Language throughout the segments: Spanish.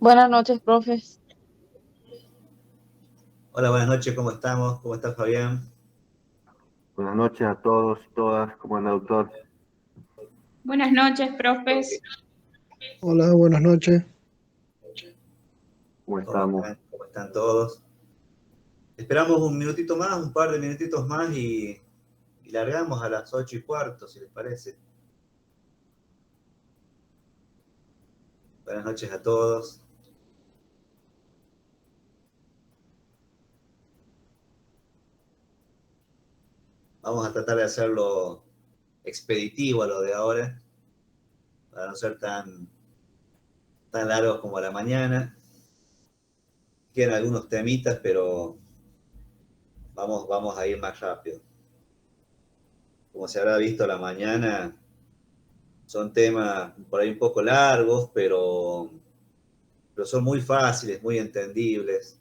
Buenas noches, profes. Hola, buenas noches, ¿cómo estamos? ¿Cómo estás, Fabián? Buenas noches a todos y todas. ¿Cómo anda, doctor? Buenas noches, profes. Hola, buenas noches. ¿Cómo ¿Cómo estamos? están? ¿Cómo están todos? Esperamos un minutito más, un par de minutitos más y largamos a las 8:15, si les parece. Buenas noches a todos. Vamos a tratar de hacerlo expeditivo a lo de ahora, para no ser tan largos como a la mañana. Quedan algunos temitas, pero vamos a ir más rápido. Como se habrá visto a la mañana, son temas por ahí un poco largos, pero son muy fáciles, muy entendibles.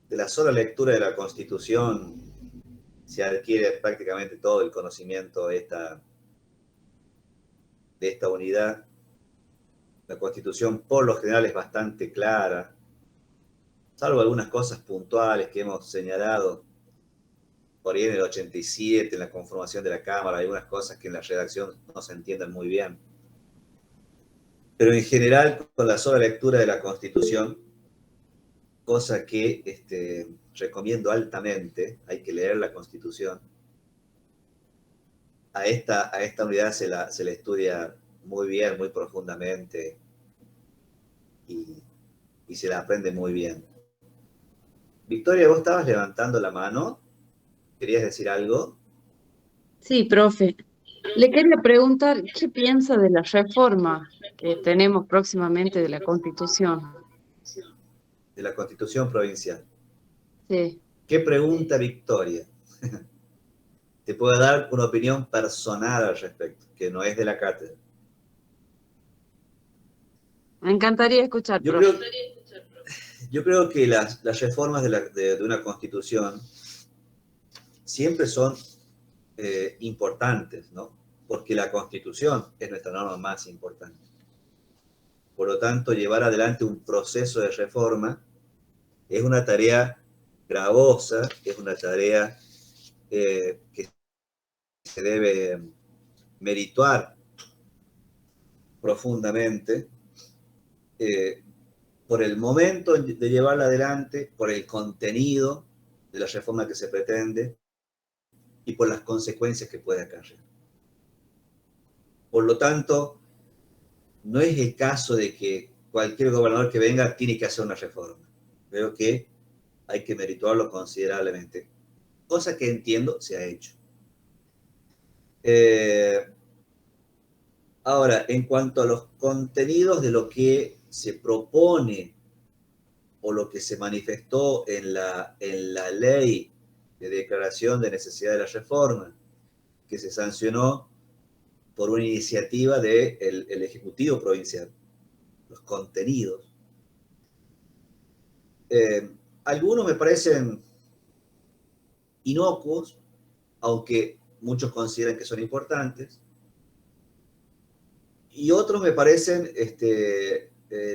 De la sola lectura de la Constitución se adquiere prácticamente todo el conocimiento de esta unidad. La Constitución por lo general es bastante clara, salvo algunas cosas puntuales que hemos señalado por ahí en el 87, en la conformación de la Cámara, algunas cosas que en la redacción no se entienden muy bien. Pero en general, con la sola lectura de la Constitución, cosa que recomiendo altamente, hay que leer la Constitución. A esta unidad se la estudia muy bien, muy profundamente y, y se la aprende muy bien. Victoria, vos estabas levantando la mano, ¿querías decir algo? Sí, profe. Le quería preguntar qué piensa de la reforma que tenemos próximamente de la Constitución. De la Constitución Provincial. Sí, ¿Qué pregunta, Victoria? Te puedo dar una opinión personal al respecto, que no es de la cátedra. me encantaría escuchar, Yo profe. creo, yo creo que las reformas de una constitución siempre son importantes, ¿no? Porque la constitución es nuestra norma más importante. Por lo tanto, llevar adelante un proceso de reforma es una tarea gravosa, es una tarea que se debe merituar profundamente eh, por el momento de llevarla adelante, por el contenido de la reforma que se pretende y por las consecuencias que puede acarrear. Por lo tanto, no es el caso de que cualquier gobernador que venga tiene que hacer una reforma. Creo que hay que merituarlo considerablemente, cosa que entiendo se ha hecho. Eh, Ahora, en cuanto a los contenidos de lo que se propone o lo que se manifestó en la ley de declaración de necesidad de la reforma, que se sancionó por una iniciativa del Ejecutivo Provincial, los contenidos. Eh, Algunos me parecen inocuos, aunque muchos consideran que son importantes, y otros me parecen,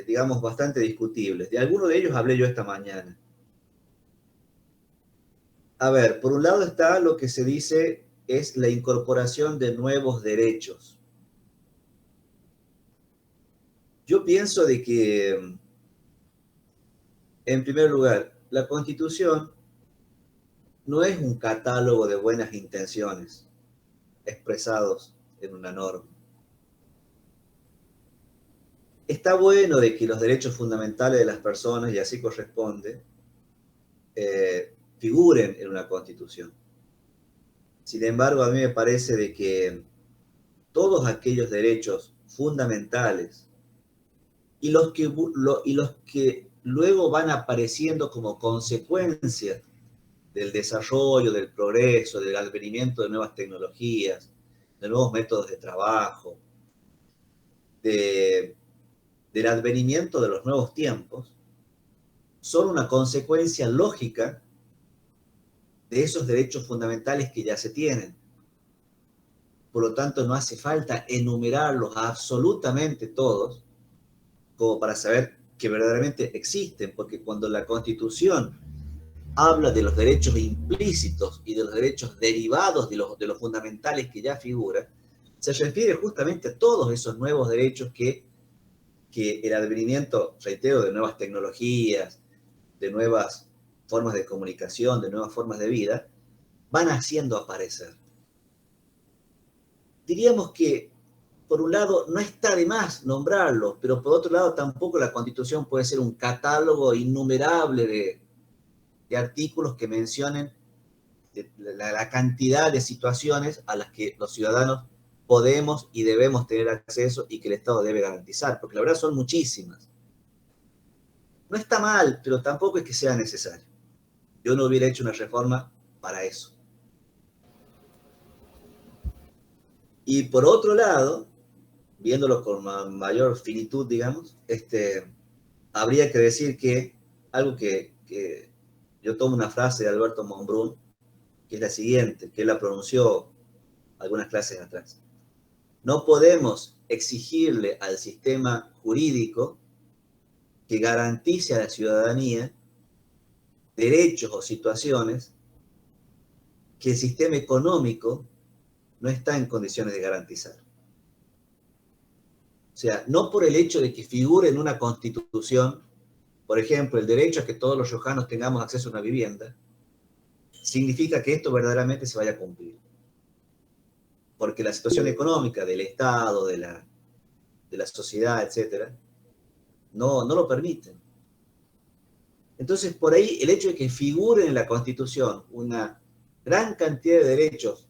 digamos, bastante discutibles. De alguno de ellos hablé yo esta mañana. A ver, por un lado está lo que se dice es la incorporación de nuevos derechos. Yo pienso de que, en primer lugar, la Constitución no es un catálogo de buenas intenciones expresados en una norma. Está bueno de que los derechos fundamentales de las personas, y así corresponde, figuren en una Constitución. Sin embargo, a mí me parece de que todos aquellos derechos fundamentales y los que luego van apareciendo como consecuencia del desarrollo, del progreso, del advenimiento de nuevas tecnologías, de nuevos métodos de trabajo, de, del advenimiento de los nuevos tiempos, son una consecuencia lógica de esos derechos fundamentales que ya se tienen. Por lo tanto, no hace falta enumerarlos absolutamente todos como para saber que verdaderamente existen, porque cuando la Constitución habla de los derechos implícitos y de los derechos derivados de los fundamentales que ya figuran, se refiere justamente a todos esos nuevos derechos que el advenimiento, reitero, de nuevas tecnologías, de nuevas formas de comunicación, de nuevas formas de vida, van haciendo aparecer. Diríamos que, por un lado, no está de más nombrarlo, pero por otro lado, tampoco la Constitución puede ser un catálogo innumerable de artículos que mencionen la cantidad de situaciones a las que los ciudadanos podemos y debemos tener acceso y que el Estado debe garantizar, porque la verdad son muchísimas. No está mal, pero tampoco es que sea necesario. Yo no hubiera hecho una reforma para eso. Y por otro lado, viéndolo con mayor finitud, digamos, habría que decir que algo que yo tomo una frase de Alberto Monbrun, que es la siguiente, que él la pronunció algunas clases atrás. No podemos exigirle al sistema jurídico que garantice a la ciudadanía derechos o situaciones que el sistema económico no está en condiciones de garantizar. O sea, no por el hecho de que figure en una constitución, por ejemplo, el derecho a que todos los riojanos tengamos acceso a una vivienda, significa que esto verdaderamente se vaya a cumplir. Porque la situación económica del Estado, de la sociedad, etcétera, no lo permiten. Entonces, por ahí, el hecho de que figuren en la Constitución una gran cantidad de derechos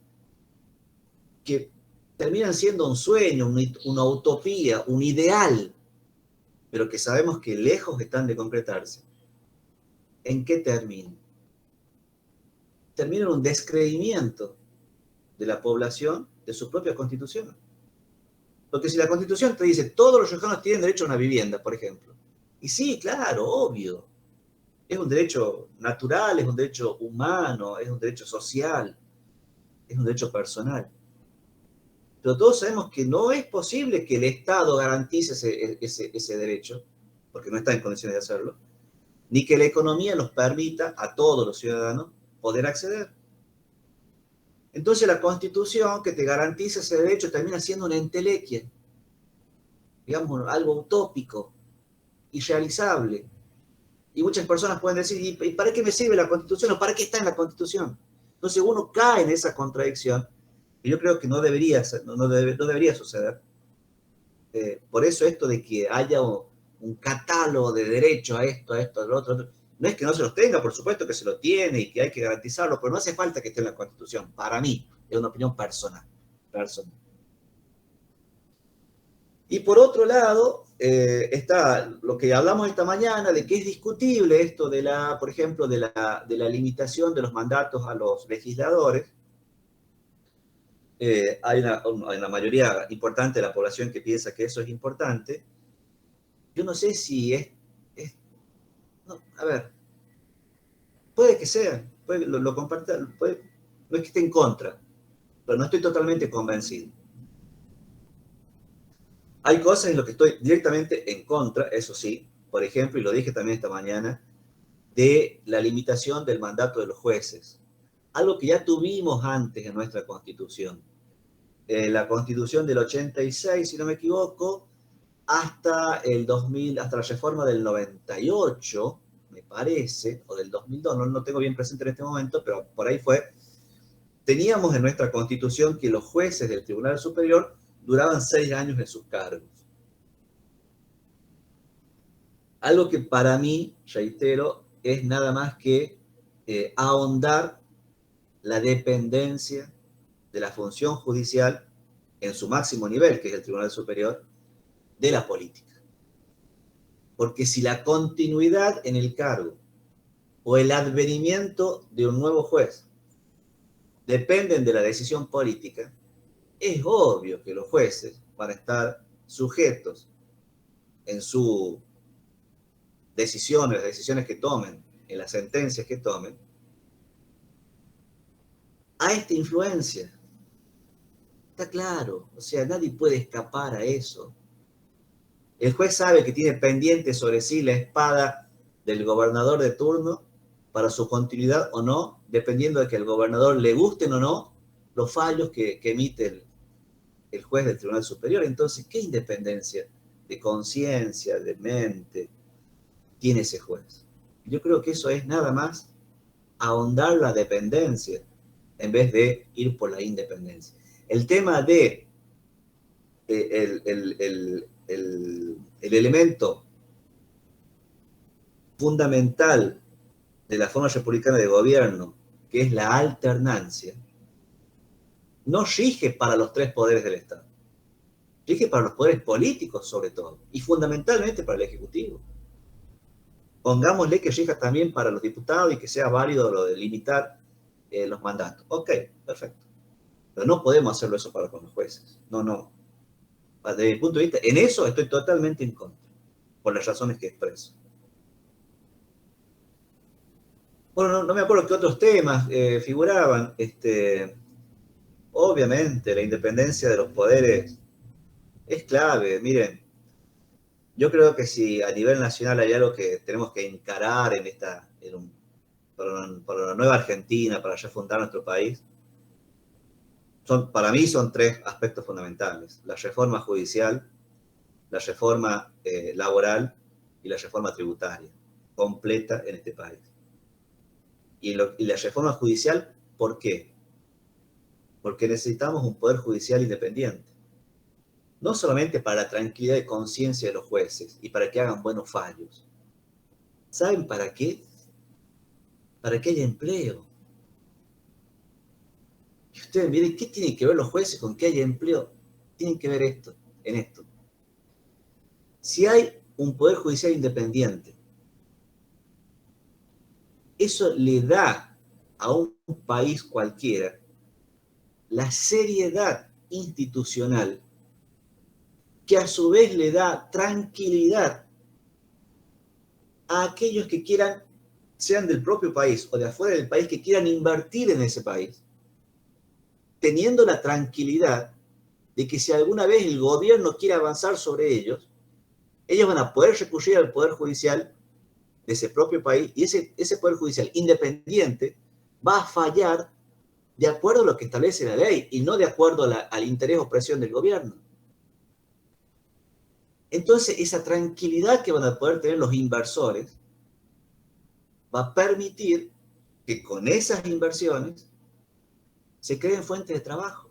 que terminan siendo un sueño, una utopía, un ideal, pero que sabemos que lejos están de concretarse, ¿en qué termina? Termina en un descreimiento de la población de su propia Constitución. Porque si la Constitución te dice todos los riojanos tienen derecho a una vivienda, por ejemplo, y sí, claro, obvio, es un derecho natural, es un derecho humano, es un derecho social, es un derecho personal. Pero todos sabemos que no es posible que el Estado garantice ese derecho, porque no está en condiciones de hacerlo, ni que la economía nos permita a todos los ciudadanos poder acceder. Entonces la Constitución que te garantiza ese derecho termina siendo una entelequia, digamos, algo utópico, irrealizable. Y muchas personas pueden decir, ¿y para qué me sirve la Constitución o para qué está en la Constitución? Entonces uno cae en esa contradicción y yo creo que no debería suceder. Por eso esto de que haya un catálogo de derechos a esto, a lo otro, no es que no se los tenga, por supuesto que se lo tiene y que hay que garantizarlo, pero no hace falta que esté en la Constitución. Para mí, es una opinión personal. Y por otro lado, está lo que hablamos esta mañana, de que es discutible esto por ejemplo, de la limitación de los mandatos a los legisladores. Hay una mayoría importante de la población que piensa que eso es importante. Yo no sé si no, a ver, puede que sea, lo comparta, no es que esté en contra, pero no estoy totalmente convencido. Hay cosas en las que estoy directamente en contra, eso sí, por ejemplo, y lo dije también esta mañana, de la limitación del mandato de los jueces. Algo que ya tuvimos antes en nuestra Constitución. La Constitución del 86, si no me equivoco, hasta el 2000, hasta la reforma del 98, me parece, o del 2002, no tengo bien presente en este momento, pero por ahí fue. Teníamos en nuestra Constitución que los jueces del Tribunal Superior duraban 6 años en sus cargos. Algo que para mí, reitero, es nada más que ahondar la dependencia de la función judicial en su máximo nivel, que es el Tribunal Superior, de la política. Porque si la continuidad en el cargo o el advenimiento de un nuevo juez dependen de la decisión política, es obvio que los jueces van a estar sujetos en sus decisiones, las decisiones que tomen, en las sentencias que tomen, a esta influencia. Está claro, o sea, nadie puede escapar a eso. El juez sabe que tiene pendiente sobre sí la espada del gobernador de turno para su continuidad o no, dependiendo de que al gobernador le gusten o no los fallos que emite el juez del Tribunal Superior. Entonces, ¿qué independencia de conciencia, de mente tiene ese juez? Yo creo que eso es nada más ahondar la dependencia en vez de ir por la independencia. El tema de el elemento fundamental de la forma republicana de gobierno, que es la alternancia, no rige para los tres poderes del Estado. Rige para los poderes políticos, sobre todo, y fundamentalmente para el Ejecutivo. Pongámosle que rija también para los diputados y que sea válido lo de limitar los mandatos. Ok, perfecto. Pero no podemos hacerlo eso para con los jueces. No. Desde mi punto de vista, en eso estoy totalmente en contra, por las razones que expreso. Bueno, no me acuerdo qué otros temas figuraban. Obviamente, la independencia de los poderes es clave. Miren, yo creo que si a nivel nacional hay algo que tenemos que encarar para la nueva Argentina, para refundar nuestro país, para mí son tres aspectos fundamentales: la reforma judicial, la reforma laboral y la reforma tributaria, completa en este país. Y la reforma judicial, ¿por qué? Porque necesitamos un poder judicial independiente. No solamente para la tranquilidad de conciencia de los jueces y para que hagan buenos fallos. ¿Saben para qué? Para que haya empleo. Y ustedes miren, ¿qué tienen que ver los jueces con que haya empleo? Tienen que ver esto. Si hay un poder judicial independiente, eso le da a un país cualquiera la seriedad institucional que a su vez le da tranquilidad a aquellos que quieran, sean del propio país o de afuera del país, que quieran invertir en ese país, teniendo la tranquilidad de que si alguna vez el gobierno quiere avanzar sobre ellos van a poder recurrir al Poder Judicial de ese propio país, y ese Poder Judicial independiente va a fallar de acuerdo a lo que establece la ley y no de acuerdo al interés o presión del gobierno. Entonces, esa tranquilidad que van a poder tener los inversores va a permitir que con esas inversiones se creen fuentes de trabajo.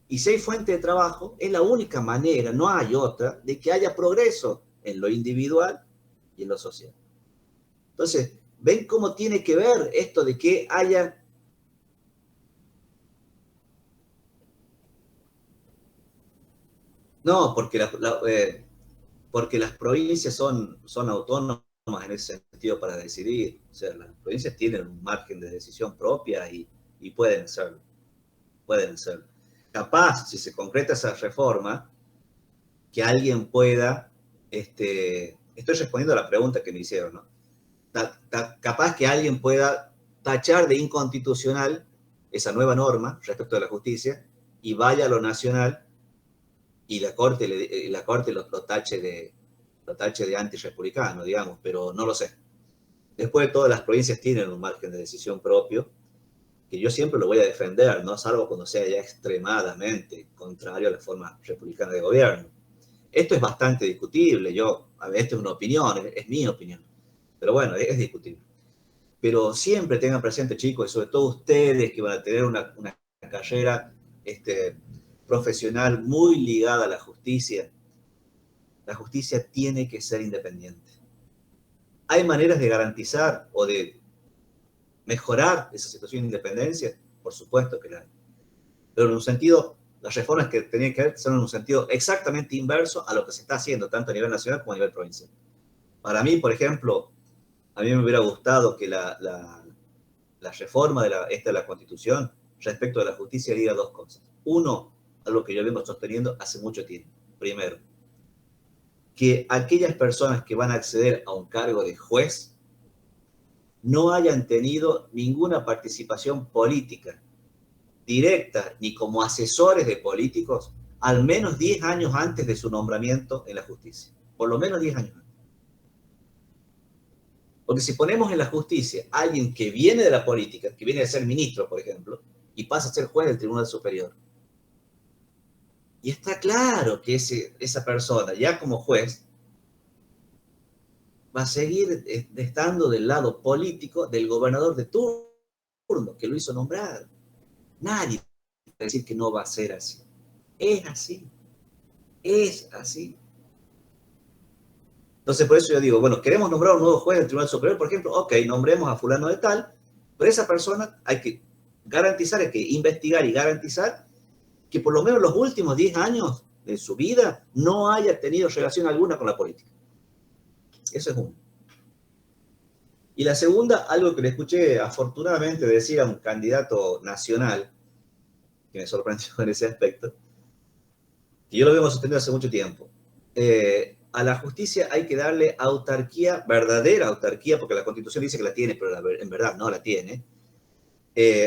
Y si hay fuentes de trabajo, es la única manera, no hay otra, de que haya progreso en lo individual y en lo social. Entonces, ¿ven cómo tiene que ver esto de que haya... No, porque las provincias son autónomas en ese sentido para decidir. O sea, las provincias tienen un margen de decisión propia y pueden hacerlo. Capaz, si se concreta esa reforma, que alguien pueda... estoy respondiendo a la pregunta que me hicieron, ¿no? Capaz que alguien pueda tachar de inconstitucional esa nueva norma respecto de la justicia y vaya a lo nacional y la Corte lo tache de antirrepublicano, digamos, pero no lo sé. Después, todas las provincias tienen un margen de decisión propio, que yo siempre lo voy a defender, ¿no? Salvo cuando sea ya extremadamente contrario a la forma republicana de gobierno. Esto es bastante discutible, esto es una opinión, es mi opinión, pero bueno, es discutible. Pero siempre tengan presente, chicos, y sobre todo ustedes que van a tener una carrera profesional muy ligada a la justicia tiene que ser independiente. ¿Hay maneras de garantizar o de mejorar esa situación de independencia? Por supuesto que la hay. Pero en un sentido, las reformas que tenían que ver son en un sentido exactamente inverso a lo que se está haciendo, tanto a nivel nacional como a nivel provincial. Para mí, por ejemplo, a mí me hubiera gustado que la reforma de la Constitución respecto de la justicia diga dos cosas. Uno, algo que yo vengo sosteniendo hace mucho tiempo. Primero, que aquellas personas que van a acceder a un cargo de juez no hayan tenido ninguna participación política directa ni como asesores de políticos al menos 10 años antes de su nombramiento en la justicia. por lo menos 10 años. Porque si ponemos en la justicia a alguien que viene de la política, que viene de ser ministro, por ejemplo, y pasa a ser juez del Tribunal Superior, y está claro que esa persona, ya como juez, va a seguir estando del lado político del gobernador de turno, que lo hizo nombrar. Nadie puede decir que no va a ser así. Es así. Es así. Entonces, por eso yo digo, bueno, queremos nombrar un nuevo juez del Tribunal Superior, por ejemplo, ok, nombremos a fulano de tal, pero esa persona hay que garantizar, hay que investigar y garantizar que por lo menos los últimos 10 años de su vida no haya tenido relación alguna con la política. Eso es uno. Y la segunda, algo que le escuché afortunadamente decir a un candidato nacional, que me sorprendió en ese aspecto, que yo lo vengo sosteniendo hace mucho tiempo. A la justicia hay que darle autarquía, verdadera autarquía, porque la Constitución dice que la tiene, pero en verdad no la tiene,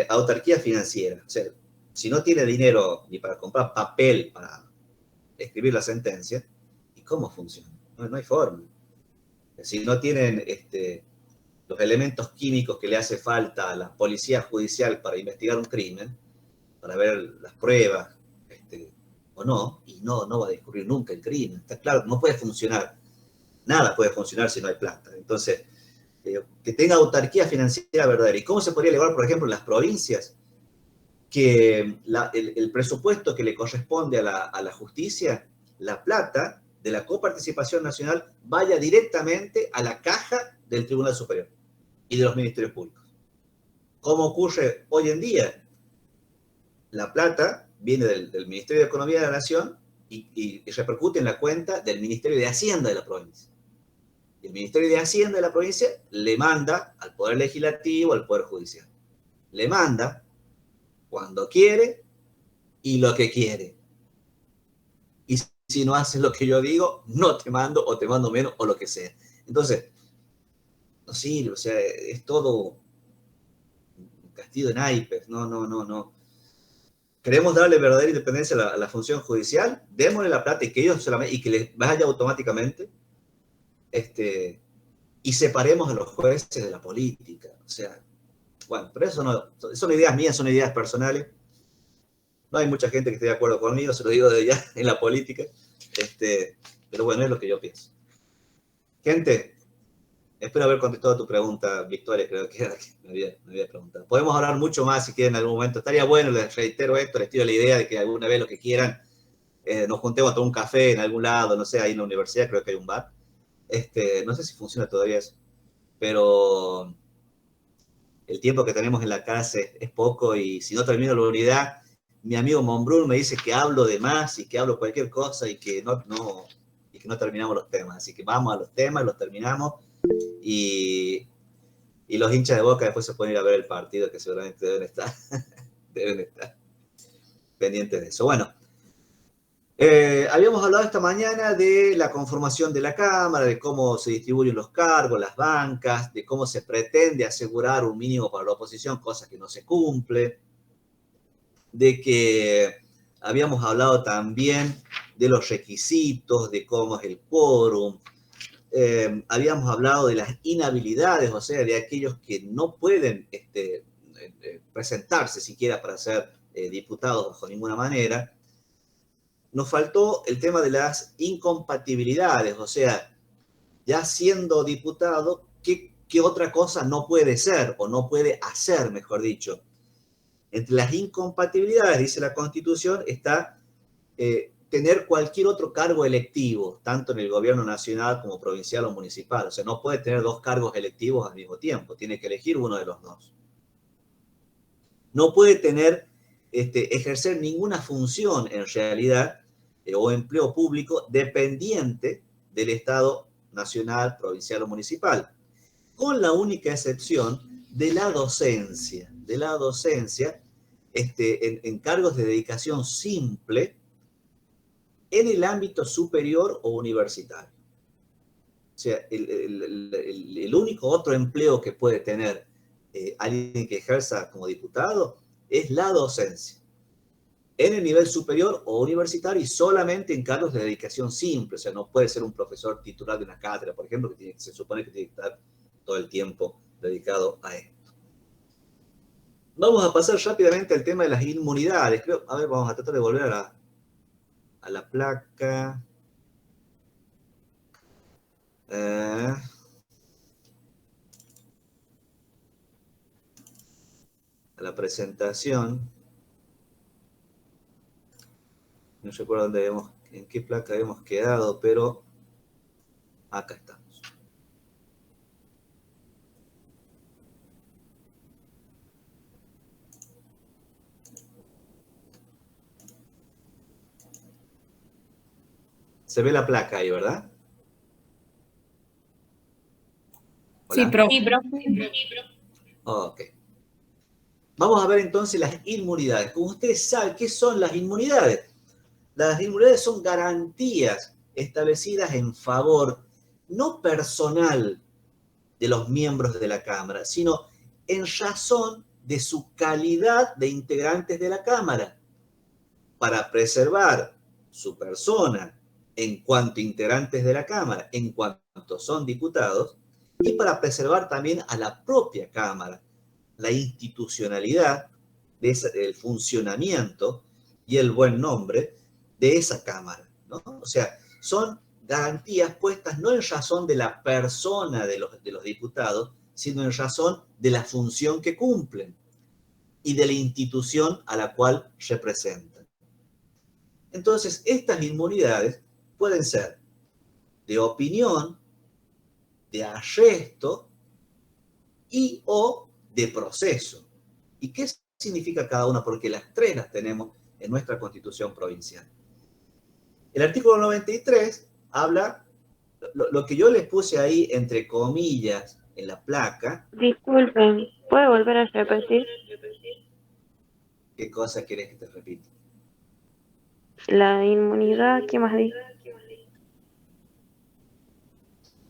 autarquía financiera. O sea, si no tiene dinero ni para comprar papel para escribir la sentencia, ¿y cómo funciona? No hay forma. Si no tienen los elementos químicos que le hace falta a la policía judicial para investigar un crimen, para ver las pruebas, o no, y no va a descubrir nunca el crimen. Está claro, no puede funcionar. Nada puede funcionar si no hay plata. Entonces, que tenga autarquía financiera verdadera. ¿Y cómo se podría elevar, por ejemplo, en las provincias? Que el presupuesto que le corresponde a la justicia, la plata de la coparticipación nacional, vaya directamente a la caja del Tribunal Superior y de los ministerios públicos. ¿Cómo ocurre hoy en día? La plata viene del Ministerio de Economía de la Nación y repercute en la cuenta del Ministerio de Hacienda de la provincia. Y el Ministerio de Hacienda de la provincia le manda al Poder Legislativo, al Poder Judicial. Le manda cuando quiere y lo que quiere. Y si no haces lo que yo digo, no te mando o te mando menos o lo que sea. Entonces, no sirve, o sea, es todo un castillo de naipes. No. Queremos darle verdadera independencia a la función judicial, démosle la plata y que ellos solamente, y que les vaya automáticamente, y separemos a los jueces de la política. O sea, bueno, pero eso no, son ideas mías, son ideas personales. No hay mucha gente que esté de acuerdo conmigo, se lo digo desde ya en la política, pero bueno, es lo que yo pienso. Gente, espero haber contestado tu pregunta, Victoria, creo que era que me había preguntado. Podemos hablar mucho más si quieren en algún momento. Estaría bueno, les reitero esto, les tiro la idea de que alguna vez lo que quieran, nos juntemos a tomar un café en algún lado, no sé, ahí en la universidad creo que hay un bar. No sé si funciona todavía eso, pero el tiempo que tenemos en la casa es poco y si no termino la unidad, mi amigo Monbrun me dice que hablo de más y que hablo cualquier cosa y que no terminamos los temas. Así que vamos a los temas, los terminamos y los hinchas de Boca después se pueden ir a ver el partido, que seguramente deben estar pendientes de eso. Bueno, habíamos hablado esta mañana de la conformación de la Cámara, de cómo se distribuyen los cargos, las bancas, de cómo se pretende asegurar un mínimo para la oposición, cosa que no se cumple, de que habíamos hablado también de los requisitos, de cómo es el quórum, habíamos hablado de las inhabilidades, o sea, de aquellos que no pueden presentarse siquiera para ser diputados bajo ninguna manera. Nos faltó el tema de las incompatibilidades, o sea, ya siendo diputado, ¿qué otra cosa no puede ser o no puede hacer, mejor dicho? Entre las incompatibilidades, dice la Constitución, está tener cualquier otro cargo electivo, tanto en el gobierno nacional como provincial o municipal. O sea, no puede tener dos cargos electivos al mismo tiempo, tiene que elegir uno de los dos. No puede ejercer ninguna función en realidad o empleo público dependiente del Estado nacional, provincial o municipal, con la única excepción de la docencia, en cargos de dedicación simple en el ámbito superior o universitario. O sea, el único otro empleo que puede tener alguien que ejerza como diputado es la docencia. en el nivel superior o universitario y solamente en cargos de dedicación simple. O sea, no puede ser un profesor titular de una cátedra, por ejemplo, que se supone que tiene que estar todo el tiempo dedicado a esto. Vamos a pasar rápidamente al tema de las inmunidades. Creo, a ver, vamos a tratar de volver a la placa. A la presentación. No recuerdo en qué placa habíamos quedado, pero acá estamos. Se ve la placa ahí, ¿verdad? Sí, ¿Hola? profe. Ok. Vamos a ver entonces las inmunidades. Como ustedes saben, ¿qué son las inmunidades? Las inmunidades son garantías establecidas en favor no personal de los miembros de la Cámara, sino en razón de su calidad de integrantes de la Cámara, para preservar su persona en cuanto integrantes de la Cámara, en cuanto son diputados, y para preservar también a la propia Cámara, la institucionalidad, el funcionamiento y el buen nombre de esa Cámara, ¿no? O sea, son garantías puestas no en razón de la persona de los diputados, sino en razón de la función que cumplen y de la institución a la cual representan. Entonces, estas inmunidades pueden ser de opinión, de arresto y o de proceso. ¿Y qué significa cada una? Porque las tres las tenemos en nuestra Constitución provincial. El artículo 93 habla, lo que yo les puse ahí entre comillas en la placa. Disculpen, ¿puede volver a repetir? ¿Qué cosa querés que te repita? La inmunidad, ¿qué más dice?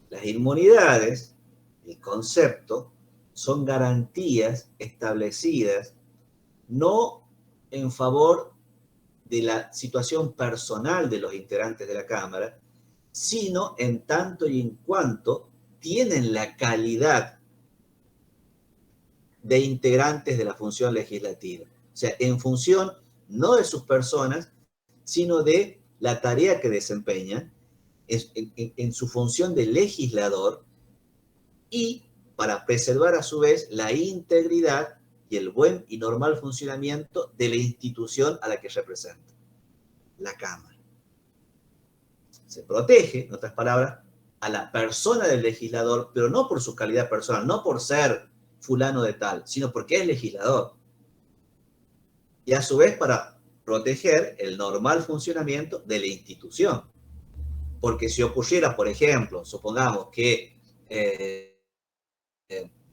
Las inmunidades, el concepto, son garantías establecidas no en favor de la situación personal de los integrantes de la Cámara, sino en tanto y en cuanto tienen la calidad de integrantes de la función legislativa. O sea, en función no de sus personas, sino de la tarea que desempeñan en su función de legislador y para preservar a su vez la integridad y el buen y normal funcionamiento de la institución a la que representa, la Cámara. Se protege, en otras palabras, a la persona del legislador, pero no por su calidad personal, no por ser fulano de tal, sino porque es legislador. Y a su vez para proteger el normal funcionamiento de la institución. Porque si ocurriera, por ejemplo, supongamos que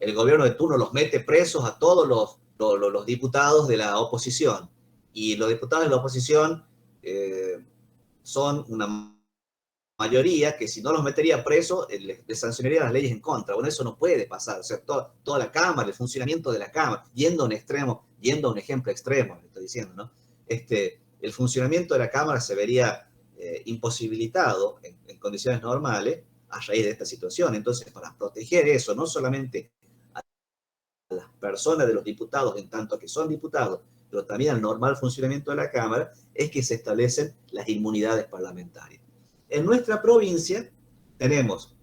el gobierno de turno los mete presos a todos los diputados de la oposición, y los diputados de la oposición son una mayoría que si no los metería presos, les sancionaría las leyes en contra. Bueno, eso no puede pasar. O sea, toda la Cámara, el funcionamiento de la Cámara, yendo a un ejemplo extremo, le estoy diciendo, ¿no? El funcionamiento de la Cámara se vería imposibilitado en condiciones normales a raíz de esta situación. Entonces, para proteger eso, no solamente a las personas de los diputados en tanto que son diputados, pero también al normal funcionamiento de la Cámara, es que se establecen las inmunidades parlamentarias. En nuestra provincia tenemos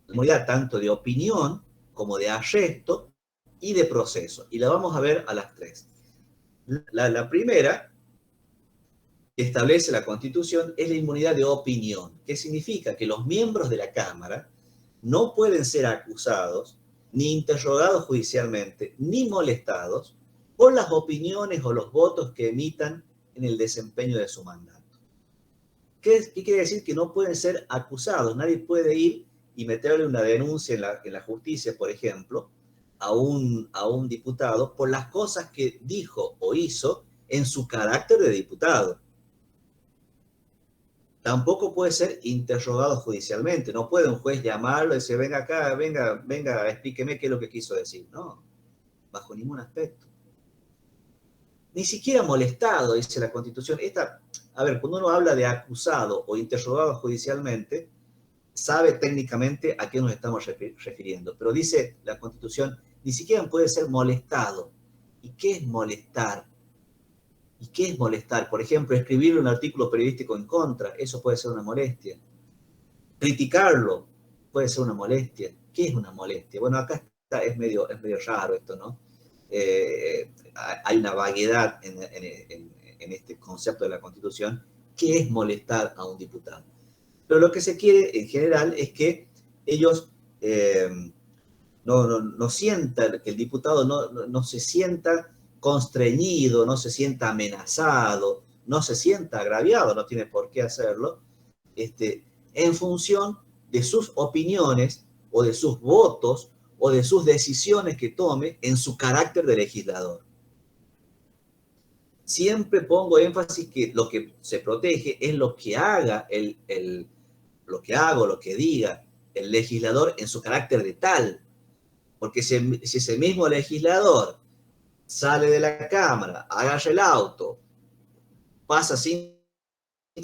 inmunidad tanto de opinión como de arresto y de proceso. Y la vamos a ver a las tres. La primera que establece la Constitución es la inmunidad de opinión, que significa que los miembros de la Cámara no pueden ser acusados, ni interrogados judicialmente, ni molestados por las opiniones o los votos que emitan en el desempeño de su mandato. ¿Qué quiere decir? Que no pueden ser acusados. Nadie puede ir y meterle una denuncia en la justicia, por ejemplo, a un diputado por las cosas que dijo o hizo en su carácter de diputado. Tampoco puede ser interrogado judicialmente. No puede un juez llamarlo y decir, venga acá, venga, explíqueme qué es lo que quiso decir. No, bajo ningún aspecto. ni siquiera molestado, dice la Constitución. A ver, cuando uno habla de acusado o interrogado judicialmente, sabe técnicamente a qué nos estamos refiriendo, pero dice la Constitución, ni siquiera puede ser molestado. ¿Y qué es molestar? ¿Y qué es molestar? Por ejemplo, escribir un artículo periodístico en contra, eso puede ser una molestia. Criticarlo puede ser una molestia. ¿Qué es una molestia? Bueno, acá es medio raro esto, ¿no? Hay una vaguedad en este concepto de la Constitución. ¿Qué es molestar a un diputado? Pero lo que se quiere en general es que ellos no sientan, que el diputado no se sienta constreñido, no se sienta amenazado, no se sienta agraviado, no tiene por qué hacerlo, en función de sus opiniones o de sus votos o de sus decisiones que tome en su carácter de legislador. Siempre pongo énfasis que lo que se protege es lo que haga lo que diga el legislador en su carácter de tal. Porque si ese mismo legislador sale de la Cámara, agarra el auto, pasa 5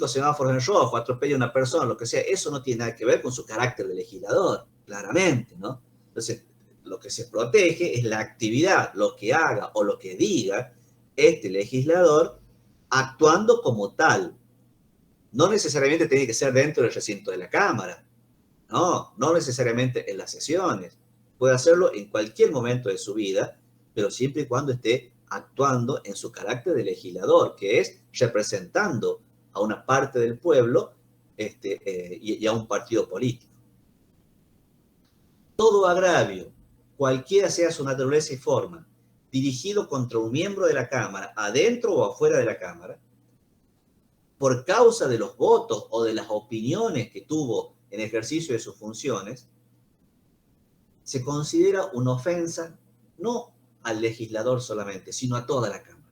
semáforos en rojo, atropella a una persona, lo que sea, eso no tiene nada que ver con su carácter de legislador, claramente, ¿no? Entonces, lo que se protege es la actividad, lo que haga o lo que diga este legislador actuando como tal. No necesariamente tiene que ser dentro del recinto de la Cámara, no necesariamente en las sesiones. Puede hacerlo en cualquier momento de su vida, pero siempre y cuando esté actuando en su carácter de legislador, que es representando a una parte del pueblo y a un partido político. Todo agravio, cualquiera sea su naturaleza y forma, dirigido contra un miembro de la Cámara, adentro o afuera de la Cámara, por causa de los votos o de las opiniones que tuvo en ejercicio de sus funciones, se considera una ofensa no al legislador solamente, sino a toda la Cámara.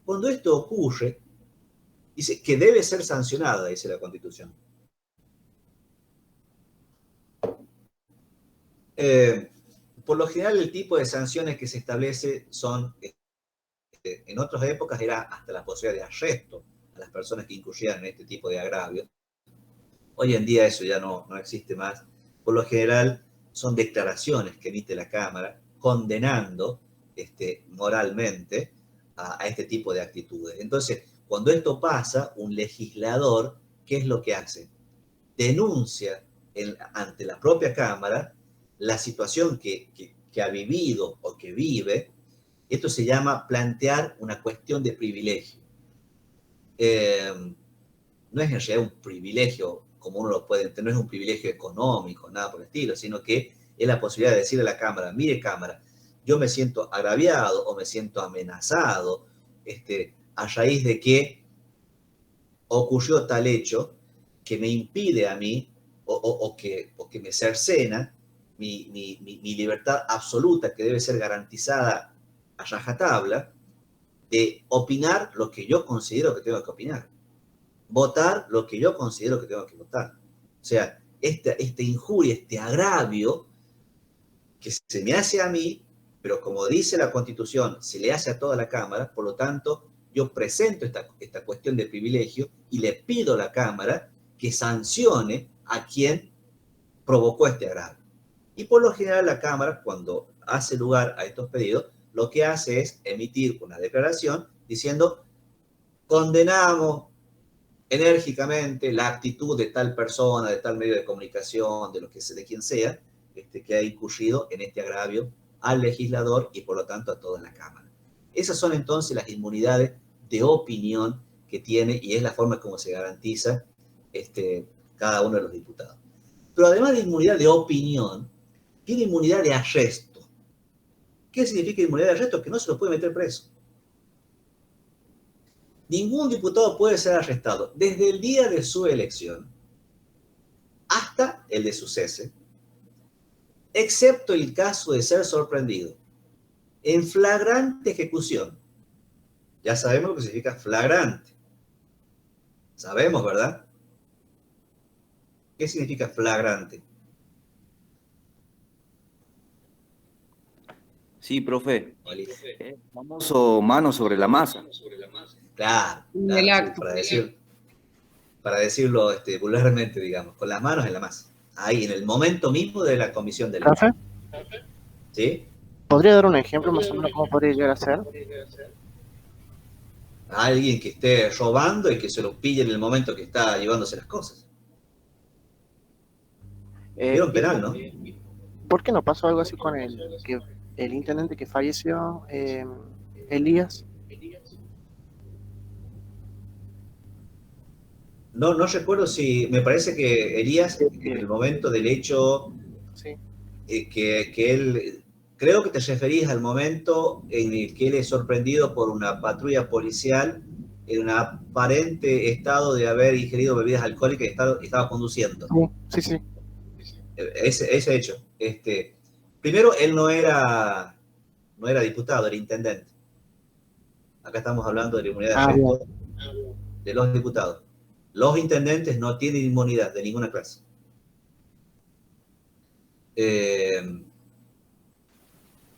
Cuando esto ocurre, dice que debe ser sancionada, dice la Constitución. Por lo general, el tipo de sanciones que se establece son, en otras épocas era hasta la posibilidad de arresto a las personas que incurrían en este tipo de agravios. Hoy en día eso ya no existe más. Por lo general son declaraciones que emite la Cámara condenando moralmente a este tipo de actitudes. Entonces, cuando esto pasa, un legislador, ¿qué es lo que hace? Denuncia ante la propia Cámara la situación que ha vivido o que vive. Esto se llama plantear una cuestión de privilegio. No es en realidad un privilegio como uno lo puede entender, no es un privilegio económico, nada por el estilo, sino que es la posibilidad de decirle a la Cámara, mire Cámara, yo me siento agraviado o me siento amenazado a raíz de que ocurrió tal hecho que me impide a mí o que me cercena mi libertad absoluta que debe ser garantizada a rajatabla de opinar lo que yo considero que tengo que opinar. Votar lo que yo considero que tengo que votar. O sea, esta injuria, este agravio que se me hace a mí, pero como dice la Constitución, se le hace a toda la Cámara, por lo tanto, yo presento esta cuestión de privilegio y le pido a la Cámara que sancione a quien provocó este agravio. Y por lo general la Cámara, cuando hace lugar a estos pedidos, lo que hace es emitir una declaración diciendo, condenamos enérgicamente la actitud de tal persona, de tal medio de comunicación, de quien sea, que ha incurrido en este agravio al legislador y por lo tanto a toda la Cámara. Esas son entonces las inmunidades de opinión que tiene y es la forma como se garantiza cada uno de los diputados. Pero además de inmunidad de opinión, tiene inmunidad de arresto. ¿Qué significa inmunidad de arresto? Que no se lo puede meter preso. Ningún diputado puede ser arrestado desde el día de su elección hasta el de su cese, excepto el caso de ser sorprendido en flagrante ejecución. Ya sabemos lo que significa flagrante. Sabemos, ¿verdad? ¿Qué significa flagrante? Sí, profe. Oli. El famoso mano sobre la masa. Claro, En claro, el sí, acto. para decirlo vulgarmente, digamos, con las manos en la masa. Ahí, en el momento mismo de la comisión del hecho. Profe, ¿Sí? ¿podría dar un ejemplo más o menos cómo podría llegar a ser? A alguien que esté robando y que se lo pille en el momento que está llevándose las cosas. Vieron ¿Y penal, ¿no? por qué no pasó algo así con el intendente que falleció, Elías? No, no recuerdo si, me parece que Elías, en el momento del hecho, Sí, que él, creo que te referís al momento en el que él es sorprendido por una patrulla policial en un aparente estado de haber ingerido bebidas alcohólicas y estaba conduciendo. sí, sí. Ese hecho. Primero, él no era diputado, era intendente. Acá estamos hablando de la inmunidad de Ah, bien. arresto de los diputados. Los intendentes no tienen inmunidad de ninguna clase.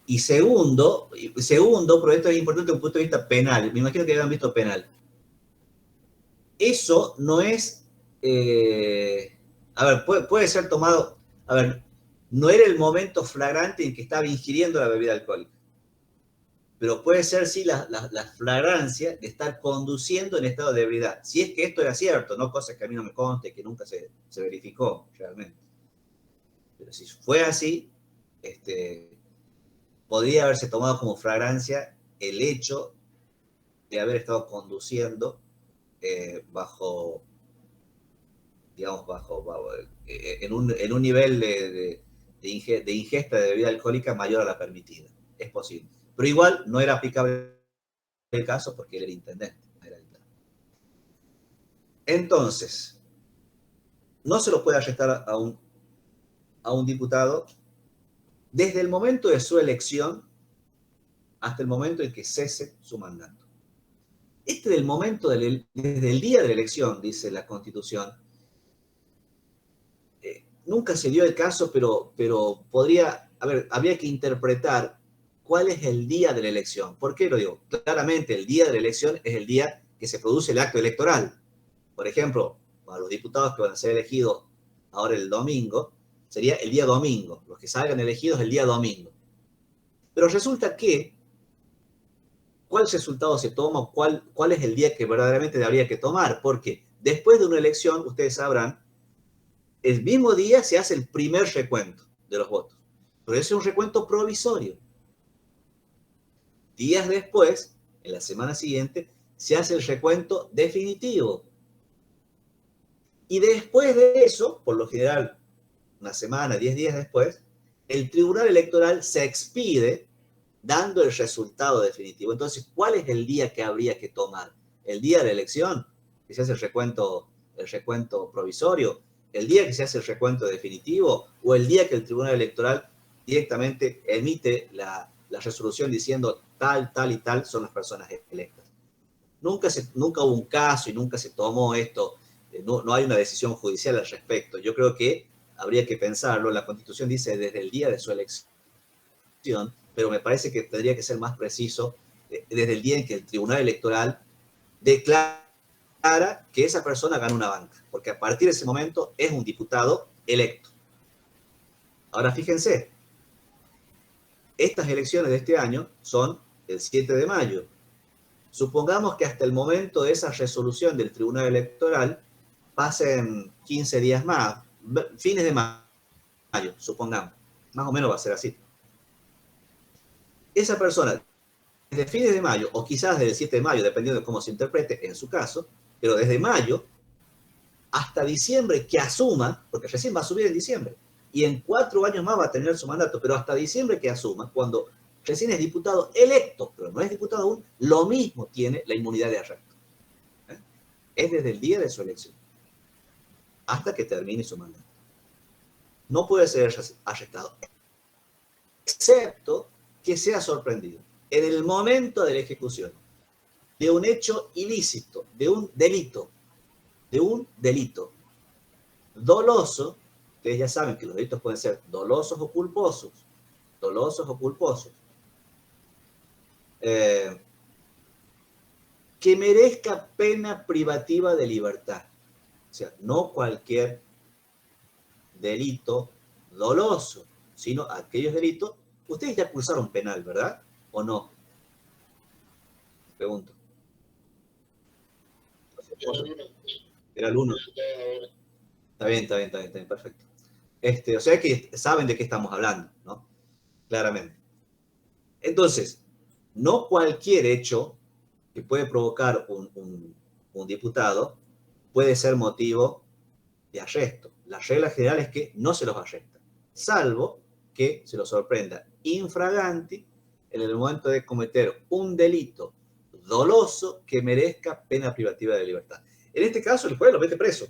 Y segundo, pero esto es importante desde un punto de vista penal, me imagino que hayan visto penal. Eso no es, a ver, puede ser tomado, a ver, no era el momento flagrante en que estaba ingiriendo la bebida alcohólica, pero puede ser sí la flagrancia de estar conduciendo en estado de ebriedad. Si es que esto era cierto, no cosas que a mí no me conste, que nunca se verificó realmente. Pero si fue así, podría haberse tomado como flagrancia el hecho de haber estado conduciendo en un nivel de ingesta de bebida alcohólica mayor a la permitida. Es posible. Pero igual no era aplicable el caso porque él era intendente. Entonces, no se lo puede arrestar a un diputado desde el momento de su elección hasta el momento en que cese su mandato. Del momento, desde el día de la elección, dice la Constitución, nunca se dio el caso, pero habría que interpretar cuál es el día de la elección. ¿Por qué lo digo? Claramente, el día de la elección es el día que se produce el acto electoral. Por ejemplo, para los diputados que van a ser elegidos ahora el domingo, sería el día domingo. Los que salgan elegidos el día domingo. Pero resulta que, ¿cuál resultado se toma? ¿Cuál es el día que verdaderamente habría que tomar? Porque después de una elección, ustedes sabrán, el mismo día se hace el primer recuento de los votos. Pero ese es un recuento provisorio. Días después, en la semana siguiente, se hace el recuento definitivo. Y después de eso, por lo general, una semana, 10 días después, el Tribunal Electoral se expide dando el resultado definitivo. Entonces, ¿cuál es el día que habría que tomar? ¿El día de la elección? ¿Que se hace el recuento provisorio? ¿El día que se hace el recuento definitivo? ¿O el día que el Tribunal Electoral directamente emite la resolución diciendo tal, tal y tal son las personas electas? Nunca hubo un caso y nunca se tomó esto. No hay una decisión judicial al respecto. Yo creo que habría que pensarlo. La Constitución dice desde el día de su elección, pero me parece que tendría que ser más preciso desde el día en que el Tribunal Electoral declara que esa persona gana una banca, porque a partir de ese momento es un diputado electo. Ahora fíjense, estas elecciones de este año son el 7 de mayo. Supongamos que hasta el momento de esa resolución del Tribunal Electoral pasen 15 días más, fines de mayo, supongamos. Más o menos va a ser así. Esa persona, desde fines de mayo, o quizás desde el 7 de mayo, dependiendo de cómo se interprete en su caso, pero desde mayo hasta diciembre que asuma, porque recién va a subir en diciembre, y en 4 años más va a tener su mandato, pero hasta diciembre que asuma, cuando recién es diputado electo, pero no es diputado aún, lo mismo tiene la inmunidad de arresto. Es desde el día de su elección hasta que termine su mandato. No puede ser arrestado, excepto que sea sorprendido en el momento de la ejecución de un hecho ilícito, de un delito doloso. Ustedes ya saben que los delitos pueden ser dolosos o culposos, que merezca pena privativa de libertad. O sea, no cualquier delito doloso, sino aquellos delitos. Ustedes ya cursaron penal, ¿verdad? ¿O no? Pregunto. Era el 1. Está bien, perfecto. O sea que saben de qué estamos hablando, ¿no? Claramente. Entonces, no cualquier hecho que puede provocar un diputado puede ser motivo de arresto. La regla general es que no se los arresta, salvo que se los sorprenda infraganti en el momento de cometer un delito doloso que merezca pena privativa de libertad. En este caso, el juez lo mete preso.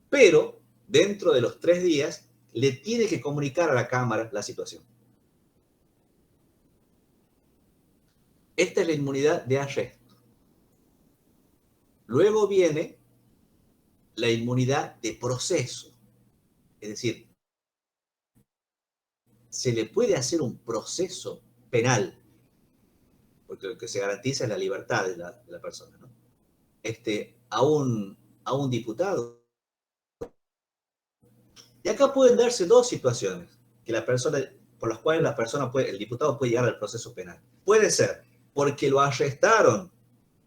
Pero, dentro de los 3 días, le tiene que comunicar a la Cámara la situación. Esta es la inmunidad de arresto. Luego viene la inmunidad de proceso. Es decir, se le puede hacer un proceso penal, porque lo que se garantiza es la libertad de la persona, ¿no? A un diputado. Y acá pueden darse 2 situaciones por las cuales el diputado puede llegar al proceso penal. Puede ser porque lo arrestaron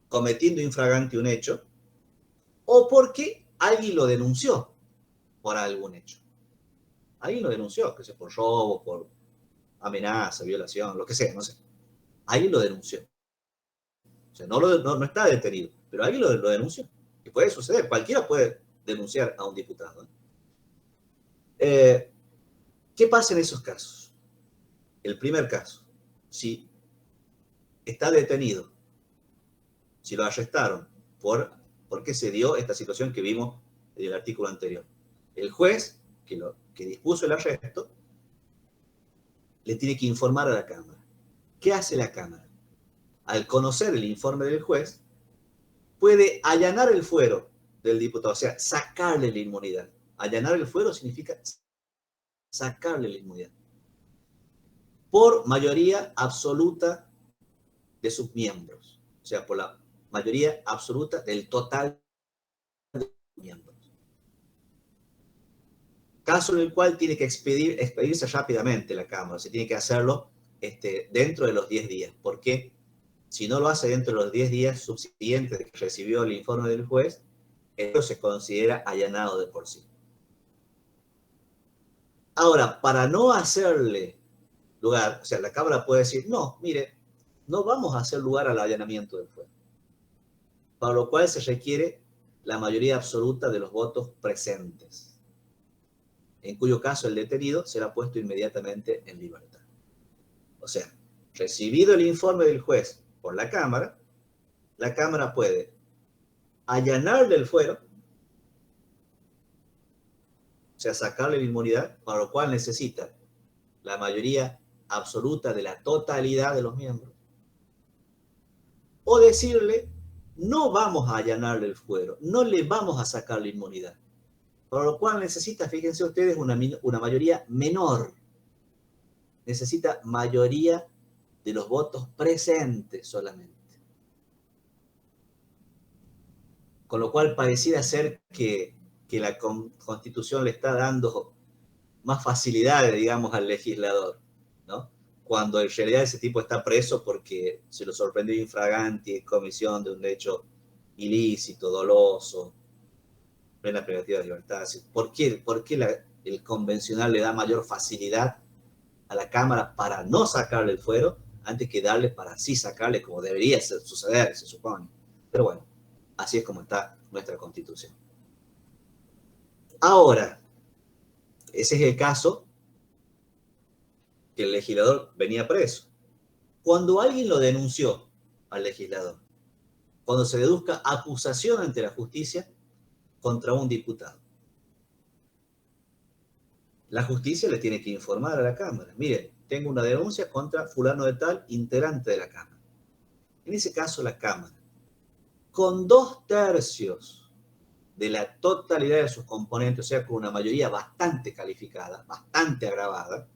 cometiendo infraganti un hecho, o porque alguien lo denunció por algún hecho. Alguien lo denunció, que sea por robo, por amenaza, violación, lo que sea, no sé. Alguien lo denunció. O sea, no está detenido, pero alguien lo denunció. Y puede suceder, cualquiera puede denunciar a un diputado. ¿Qué pasa en esos casos? El primer caso, si está detenido, si lo arrestaron porque se dio esta situación que vimos en el artículo anterior. El juez que dispuso el arresto le tiene que informar a la Cámara. ¿Qué hace la Cámara? Al conocer el informe del juez, puede allanar el fuero del diputado, o sea, sacarle la inmunidad. Allanar el fuero significa sacarle la inmunidad. Por mayoría absoluta de sus miembros. O sea, por la mayoría absoluta del total de sus miembros. Caso en el cual tiene que expedirse rápidamente la Cámara. Se tiene que hacerlo dentro de los 10 días. Porque si no lo hace dentro de los 10 días subsiguientes de que recibió el informe del juez, esto se considera allanado de por sí. Ahora, para no hacerle lugar, o sea, la Cámara puede decir, no, mire, no vamos a hacer lugar al allanamiento del juez. Para lo cual se requiere la mayoría absoluta de los votos presentes, en cuyo caso el detenido será puesto inmediatamente en libertad. O sea, recibido el informe del juez por la Cámara puede allanarle el fuero, o sea, sacarle la inmunidad, para lo cual necesita la mayoría absoluta de la totalidad de los miembros, o decirle, no vamos a allanarle el fuero, no le vamos a sacar la inmunidad, para lo cual necesita, fíjense ustedes, una mayoría menor, necesita mayoría de los votos presentes solamente. Con lo cual pareciera ser que la Constitución le está dando más facilidades, digamos, al legislador, ¿no? Cuando en realidad ese tipo está preso porque se lo sorprendió infraganti en comisión de un hecho ilícito, doloso, plena privativa de libertad. ¿Por qué el convencional le da mayor facilidad a la Cámara para no sacarle el fuero antes que darle para sí sacarle, como debería suceder, se supone? Pero bueno, así es como está nuestra Constitución. Ahora, ese es el caso que el legislador venía preso. Cuando alguien lo denunció al legislador, cuando se deduzca acusación ante la justicia contra un diputado, la justicia le tiene que informar a la Cámara. Miren, tengo una denuncia contra fulano de tal, integrante de la Cámara. En ese caso, la Cámara, con 2/3 de la totalidad de sus componentes, o sea, con una mayoría bastante calificada, bastante agravada,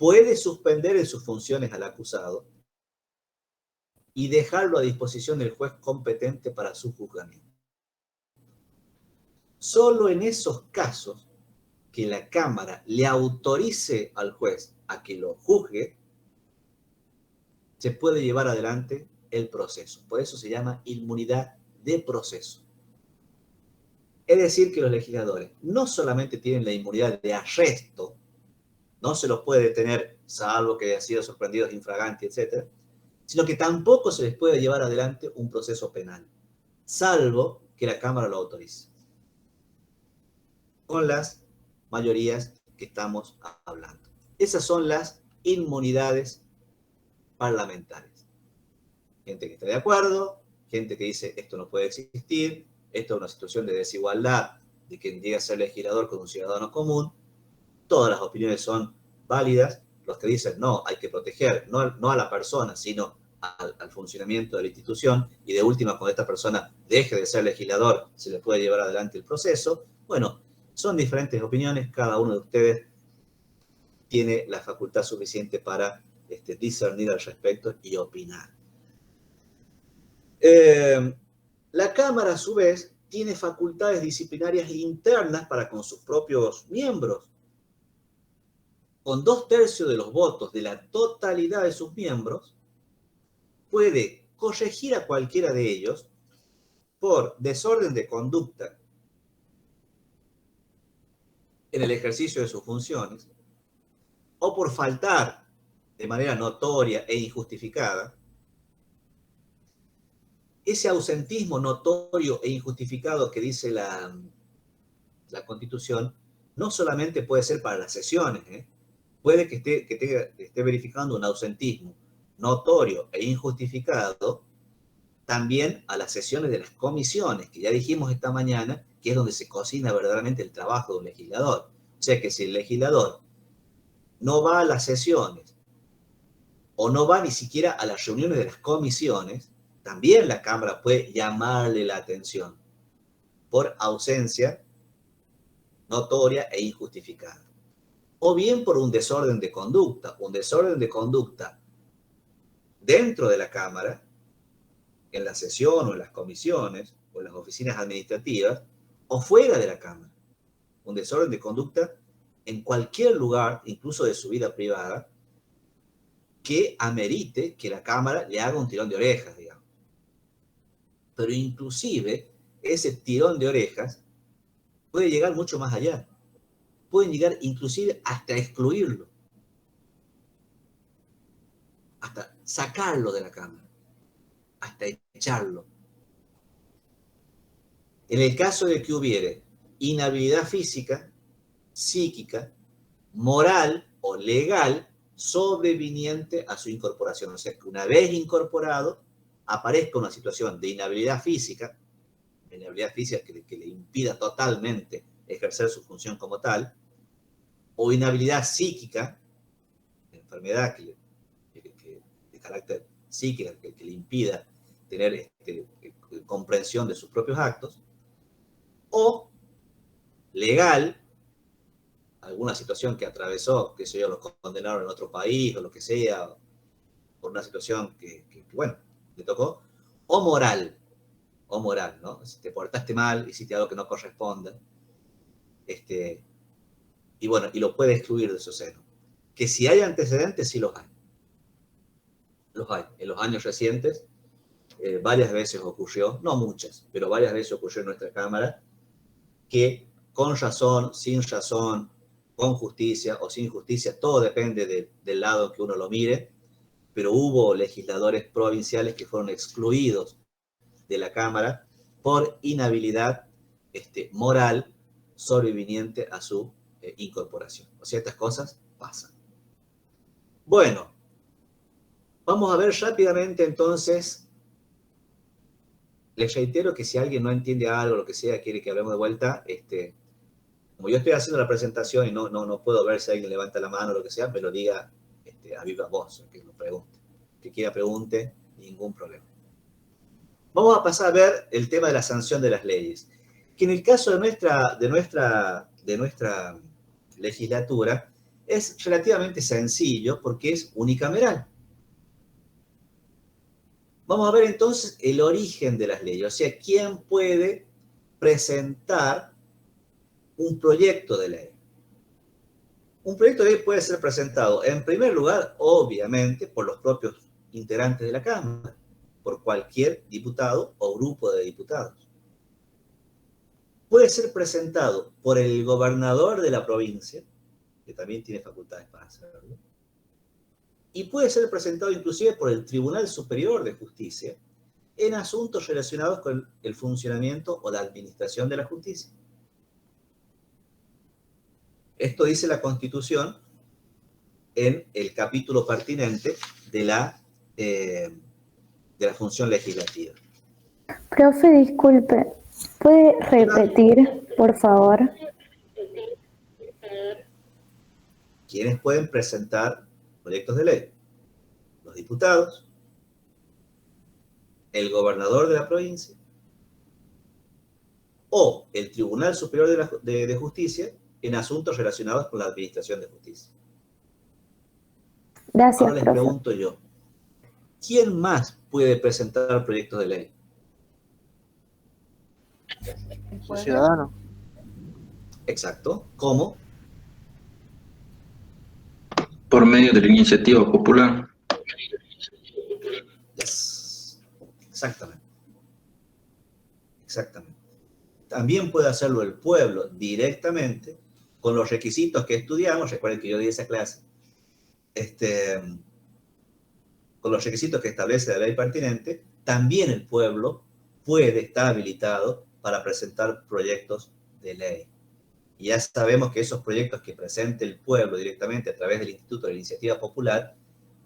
puede suspender en sus funciones al acusado y dejarlo a disposición del juez competente para su juzgamiento. Solo en esos casos que la Cámara le autorice al juez a que lo juzgue, se puede llevar adelante el proceso. Por eso se llama inmunidad de proceso. Es decir, que los legisladores no solamente tienen la inmunidad de arresto, no se los puede detener salvo que hayan sido sorprendidos infraganti, etc., sino que tampoco se les puede llevar adelante un proceso penal, salvo que la Cámara lo autorice, con las mayorías que estamos hablando. Esas son las inmunidades parlamentarias. Gente que está de acuerdo, gente que dice esto no puede existir, esto es una situación de desigualdad de quien llega a ser legislador con un ciudadano común. Todas las opiniones son válidas. Los que dicen no, hay que proteger no a la persona, sino al funcionamiento de la institución, y de última, cuando esta persona deje de ser legislador, se le puede llevar adelante el proceso. Bueno, son diferentes opiniones, cada uno de ustedes tiene la facultad suficiente para discernir al respecto y opinar. La Cámara, a su vez, tiene facultades disciplinarias internas para con sus propios miembros. Con 2/3 de los votos de la totalidad de sus miembros, puede corregir a cualquiera de ellos por desorden de conducta en el ejercicio de sus funciones, o por faltar de manera notoria e injustificada. Ese ausentismo notorio e injustificado que dice la Constitución no solamente puede ser para las sesiones, puede que esté verificando un ausentismo notorio e injustificado también a las sesiones de las comisiones, que ya dijimos esta mañana, que es donde se cocina verdaderamente el trabajo de un legislador. O sea que si el legislador no va a las sesiones o no va ni siquiera a las reuniones de las comisiones, también la Cámara puede llamarle la atención por ausencia notoria e injustificada. O bien por un desorden de conducta dentro de la Cámara, en la sesión o en las comisiones o en las oficinas administrativas, o fuera de la Cámara. Un desorden de conducta en cualquier lugar, incluso de su vida privada, que amerite que la Cámara le haga un tirón de orejas, digamos. Pero inclusive ese tirón de orejas puede llegar mucho más allá. Pueden llegar inclusive hasta excluirlo, hasta sacarlo de la Cámara, hasta echarlo. En el caso de que hubiere inhabilidad física, psíquica, moral o legal sobreviniente a su incorporación. O sea, que una vez incorporado, aparezca una situación de inhabilidad física que le impida totalmente ejercer su función como tal, o inhabilidad psíquica, enfermedad de carácter psíquico que le impida tener comprensión de sus propios actos, o legal, alguna situación que atravesó, qué sé yo, los condenaron en otro país o lo que sea, por una situación que bueno, le tocó, o moral, ¿no? Si te portaste mal, hiciste algo que no corresponde, y bueno, y lo puede excluir de su seno. Que si hay antecedentes, sí los hay. Los hay. En los años recientes, varias veces ocurrió, no muchas, pero varias veces ocurrió en nuestra Cámara, que con razón, sin razón, con justicia o sin justicia, todo depende del lado que uno lo mire, pero hubo legisladores provinciales que fueron excluidos de la Cámara por inhabilidad moral sobreviniente a su incorporación. O sea, estas cosas pasan. Bueno, vamos a ver rápidamente entonces. Les reitero que si alguien no entiende algo, lo que sea, quiere que hablemos de vuelta, como yo estoy haciendo la presentación y no puedo ver si alguien levanta la mano o lo que sea, me lo diga a viva voz, que lo pregunte. Que quiera pregunte, ningún problema. Vamos a pasar a ver el tema de la sanción de las leyes. Que en el caso de nuestra legislatura, es relativamente sencillo porque es unicameral. Vamos a ver entonces el origen de las leyes, o sea, quién puede presentar un proyecto de ley. Un proyecto de ley puede ser presentado, en primer lugar, obviamente, por los propios integrantes de la Cámara, por cualquier diputado o grupo de diputados. Puede ser presentado por el gobernador de la provincia, que también tiene facultades para hacerlo, y puede ser presentado inclusive por el Tribunal Superior de Justicia en asuntos relacionados con el funcionamiento o la administración de la justicia. Esto dice la Constitución en el capítulo pertinente de la función legislativa. Profe, disculpe, ¿puede repetir, por favor? ¿Quiénes pueden presentar proyectos de ley? Los diputados, el gobernador de la provincia o el Tribunal Superior de Justicia en asuntos relacionados con la administración de justicia. Gracias, Ahora les profe. pregunto yo, ¿quién más puede presentar proyectos de ley? El ciudadano. Exacto. ¿Cómo? Por medio de la iniciativa popular. Yes. Exactamente. Exactamente. También puede hacerlo el pueblo directamente con los requisitos que estudiamos. Recuerden que yo di esa clase. Con los requisitos que establece la ley pertinente, también el pueblo puede estar habilitado para presentar proyectos de ley. Y ya sabemos que esos proyectos que presente el pueblo directamente a través del Instituto de la Iniciativa Popular,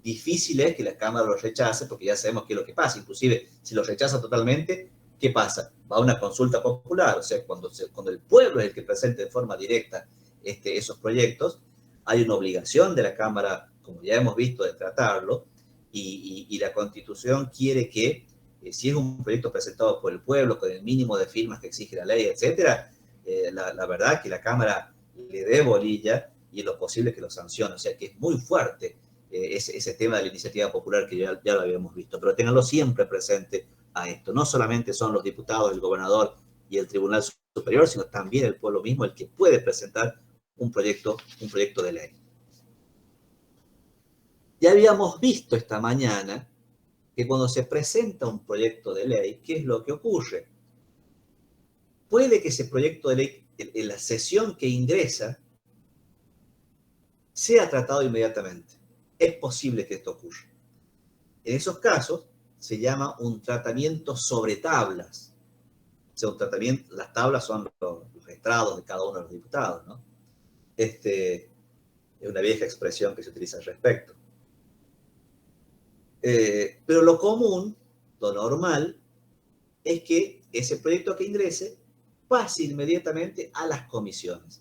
difícil es que la Cámara los rechace, porque ya sabemos qué es lo que pasa. Inclusive, si los rechaza totalmente, ¿qué pasa? Va a una consulta popular, o sea, cuando el pueblo es el que presente de forma directa esos proyectos, hay una obligación de la Cámara, como ya hemos visto, de tratarlo, y la Constitución quiere que, si es un proyecto presentado por el pueblo, con el mínimo de firmas que exige la ley, etcétera, la verdad que la Cámara le dé bolilla y en lo posible que lo sancione. O sea, que es muy fuerte ese tema de la iniciativa popular que ya lo habíamos visto. Pero ténganlo siempre presente a esto. No solamente son los diputados, el gobernador y el Tribunal Superior, sino también el pueblo mismo el que puede presentar un proyecto de ley. Ya habíamos visto esta mañana que cuando se presenta un proyecto de ley, ¿qué es lo que ocurre? Puede que ese proyecto de ley, en la sesión que ingresa, sea tratado inmediatamente. Es posible que esto ocurra. En esos casos, se llama un tratamiento sobre tablas. O sea, las tablas son los estrados de cada uno de los diputados, ¿no? Es una vieja expresión que se utiliza al respecto. Pero lo común, lo normal, es que ese proyecto que ingrese pase inmediatamente a las comisiones.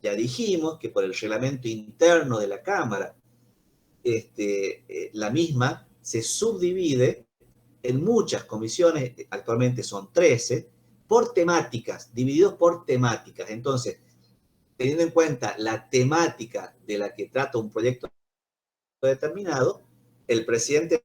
Ya dijimos que por el reglamento interno de la Cámara, la misma se subdivide en muchas comisiones, actualmente son 13, por temáticas, divididos por temáticas. Entonces, teniendo en cuenta la temática de la que trata un proyecto determinado, el presidente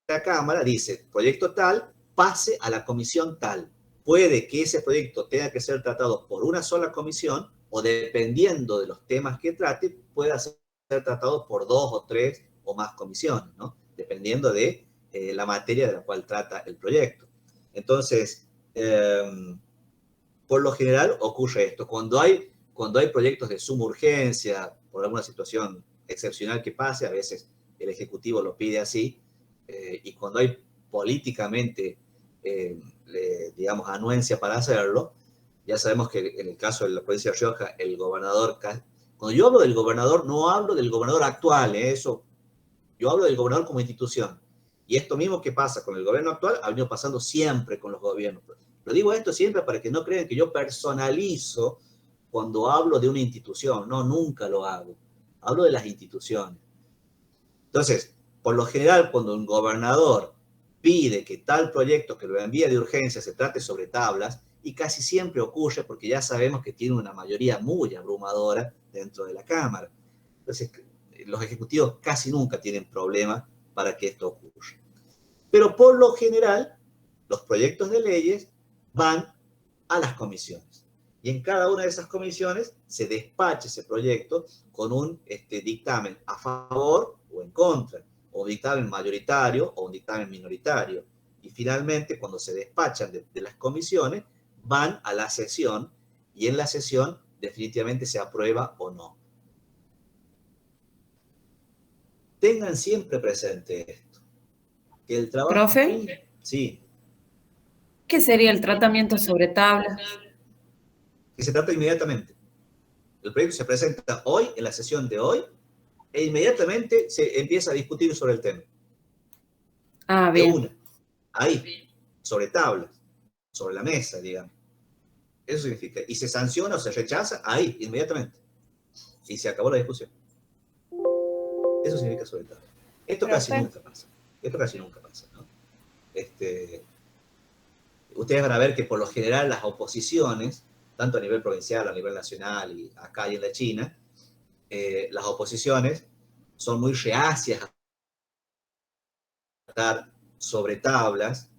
de la Cámara dice, proyecto tal, pase a la comisión tal. Puede que ese proyecto tenga que ser tratado por una sola comisión o, dependiendo de los temas que trate, pueda ser tratado por 2 o 3 o más comisiones, ¿no? Dependiendo de la materia de la cual trata el proyecto. Entonces, por lo general ocurre esto. Cuando hay proyectos de suma urgencia, por alguna situación excepcional que pase, a veces el Ejecutivo lo pide así, y cuando hay políticamente, digamos, anuencia para hacerlo, ya sabemos que en el caso de la provincia de Rioja, el gobernador, cuando yo hablo del gobernador, no hablo del gobernador actual, eso, yo hablo del gobernador como institución. Y esto mismo que pasa con el gobierno actual, ha venido pasando siempre con los gobiernos. Lo digo esto siempre para que no crean que yo personalizo cuando hablo de una institución. No, nunca lo hago. Hablo de las instituciones. Entonces, por lo general, cuando un gobernador pide que tal proyecto que lo envía de urgencia se trate sobre tablas, y casi siempre ocurre porque ya sabemos que tiene una mayoría muy abrumadora dentro de la Cámara. Entonces, los ejecutivos casi nunca tienen problemas para que esto ocurra. Pero por lo general, los proyectos de leyes van a las comisiones. Y en cada una de esas comisiones se despacha ese proyecto con un dictamen a favor o en contra, o un dictamen mayoritario o un dictamen minoritario. Y finalmente, cuando se despachan de las comisiones, van a la sesión y en la sesión definitivamente se aprueba o no. Tengan siempre presente esto, que el trabajo... ¿Profe? Sí. ¿Qué sería el tratamiento sobre tablas? Que se trata inmediatamente. El proyecto se presenta hoy, en la sesión de hoy, e inmediatamente se empieza a discutir sobre el tema. Ah, De bien. una. Ahí, sobre tablas, sobre la mesa, digamos. Eso significa. Y se sanciona o se rechaza ahí, inmediatamente. Y se acabó la discusión. Eso significa sobre tablas. Esto casi nunca pasa. Esto casi nunca pasa, ¿no? Ustedes van a ver que por lo general las oposiciones, tanto a nivel provincial, a nivel nacional y acá y en la China, las oposiciones son muy reacias a tratar sobre tablas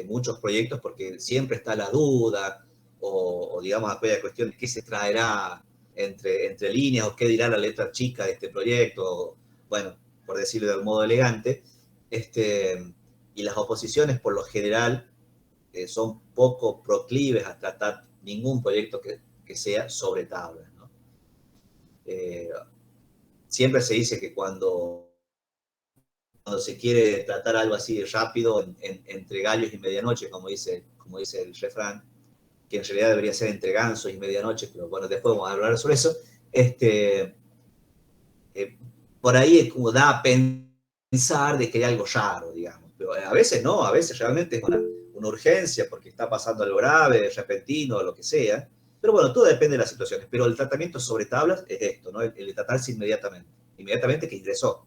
muchos proyectos porque siempre está la duda o digamos, aquella cuestión de qué se traerá entre líneas o qué dirá la letra chica de este proyecto, bueno, por decirlo de un modo elegante, y las oposiciones por lo general son poco proclives a tratar ningún proyecto que sea sobre tablas, ¿no? Siempre se dice que cuando se quiere tratar algo así rápido, entre gallos y medianoche, como dice el refrán, que en realidad debería ser entre gansos y medianoche, pero bueno, después vamos a hablar sobre eso, por ahí es como da a pensar de que hay algo raro, digamos, pero a veces no, a veces realmente es una urgencia porque está pasando algo grave, repentino, o lo que sea, pero bueno, todo depende de las situaciones, pero el tratamiento sobre tablas es esto, ¿no? El de tratarse inmediatamente que ingresó,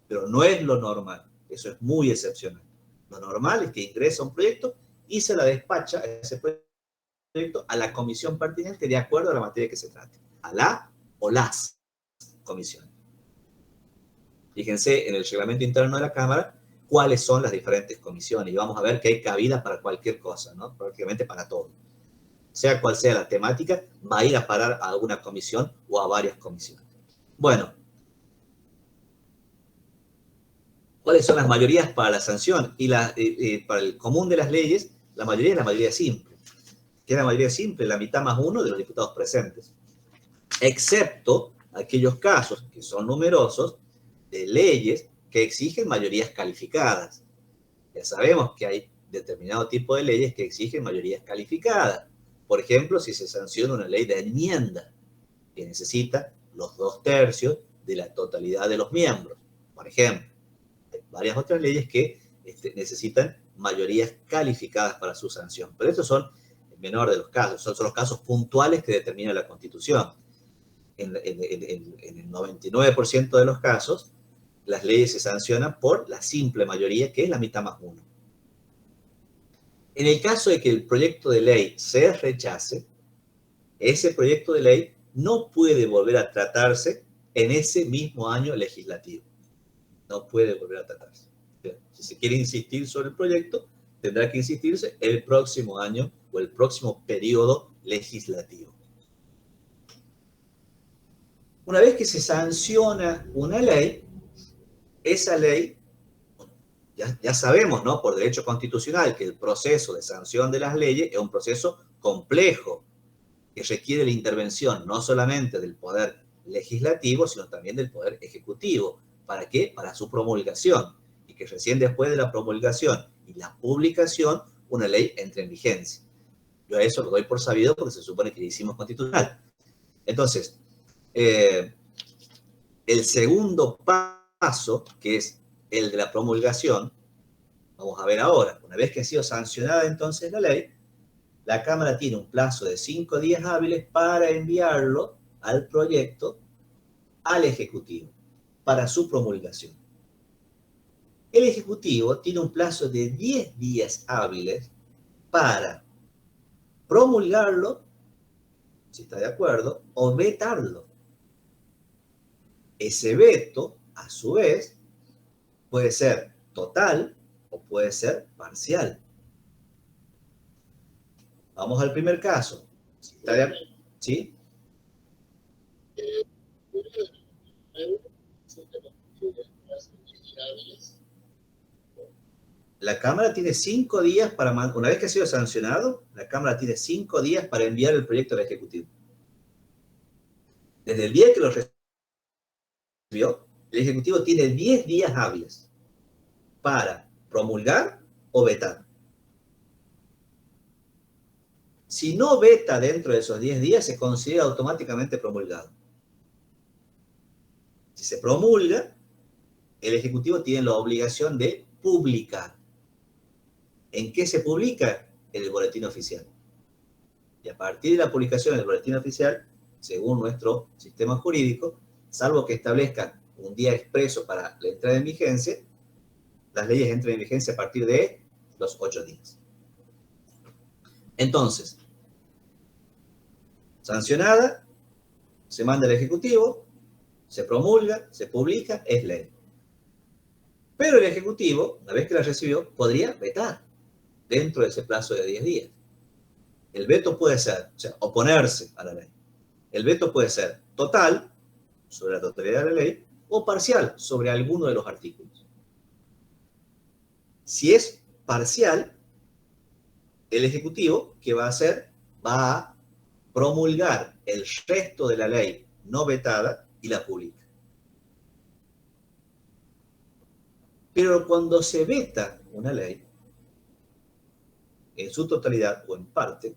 pero no es lo normal, eso es muy excepcional. Lo normal es que ingresa un proyecto y se la despacha ese proyecto a la comisión pertinente de acuerdo a la materia que se trate, a la o las comisiones. Fíjense en el reglamento interno de la Cámara cuáles son las diferentes comisiones y vamos a ver que hay cabida para cualquier cosa, ¿no? Prácticamente para todo. Sea cual sea la temática, va a ir a parar a alguna comisión o a varias comisiones. Bueno, ¿cuáles son las mayorías para la sanción? Y para el común de las leyes, la mayoría es la mayoría simple. ¿Qué es la mayoría simple? La mitad más uno de los diputados presentes. Excepto aquellos casos, que son numerosos, de leyes que exigen mayorías calificadas. Ya sabemos que hay determinado tipo de leyes que exigen mayorías calificadas. Por ejemplo, si se sanciona una ley de enmienda, que necesita los 2/3 de la totalidad de los miembros. Por ejemplo, hay varias otras leyes que necesitan mayorías calificadas para su sanción. Pero estos son el menor de los casos, son los casos puntuales que determina la Constitución. En el 99% de los casos, las leyes se sancionan por la simple mayoría, que es la mitad más uno. En el caso de que el proyecto de ley se rechace, ese proyecto de ley no puede volver a tratarse en ese mismo año legislativo. No puede volver a tratarse. Si se quiere insistir sobre el proyecto, tendrá que insistirse el próximo año o el próximo periodo legislativo. Una vez que se sanciona una ley, esa ley, ya sabemos, ¿no?, por derecho constitucional, que el proceso de sanción de las leyes es un proceso complejo, que requiere la intervención no solamente del Poder Legislativo, sino también del Poder Ejecutivo. ¿Para qué? Para su promulgación. Y que recién después de la promulgación y la publicación, una ley entre en vigencia. Yo a eso lo doy por sabido porque se supone que lo hicimos constitucional. Entonces, el segundo paso, que es el de la promulgación, vamos a ver ahora. Una vez que ha sido sancionada entonces la ley, la Cámara tiene un plazo de 5 días hábiles para enviarlo al proyecto al Ejecutivo para su promulgación. El Ejecutivo tiene un plazo de 10 días hábiles para promulgarlo, si está de acuerdo, o vetarlo. Ese veto, a su vez, puede ser total o puede ser parcial. Vamos al primer caso. ¿Está bien? ¿Sí? La Cámara tiene 5 días para, una vez que ha sido sancionado, la Cámara tiene 5 días para enviar el proyecto al Ejecutivo. Desde el día que lo recibió, el Ejecutivo tiene 10 días hábiles para promulgar o vetar. Si no veta dentro de esos 10 días, se considera automáticamente promulgado. Si se promulga, el Ejecutivo tiene la obligación de publicar. ¿En qué se publica? En el boletín oficial. Y a partir de la publicación del boletín oficial, según nuestro sistema jurídico, salvo que establezcan un día expreso para la entrada en vigencia, las leyes entran en vigencia a partir de los 8 días. Entonces, sancionada, se manda al Ejecutivo, se promulga, se publica, es ley. Pero el Ejecutivo, una vez que la recibió, podría vetar dentro de ese plazo de 10 días. El veto puede ser, o sea, oponerse a la ley. El veto puede ser total, sobre la totalidad de la ley, o parcial, sobre alguno de los artículos. Si es parcial, el Ejecutivo, ¿qué va a hacer? Va a promulgar el resto de la ley no vetada y la publica. Pero cuando se veta una ley, en su totalidad o en parte,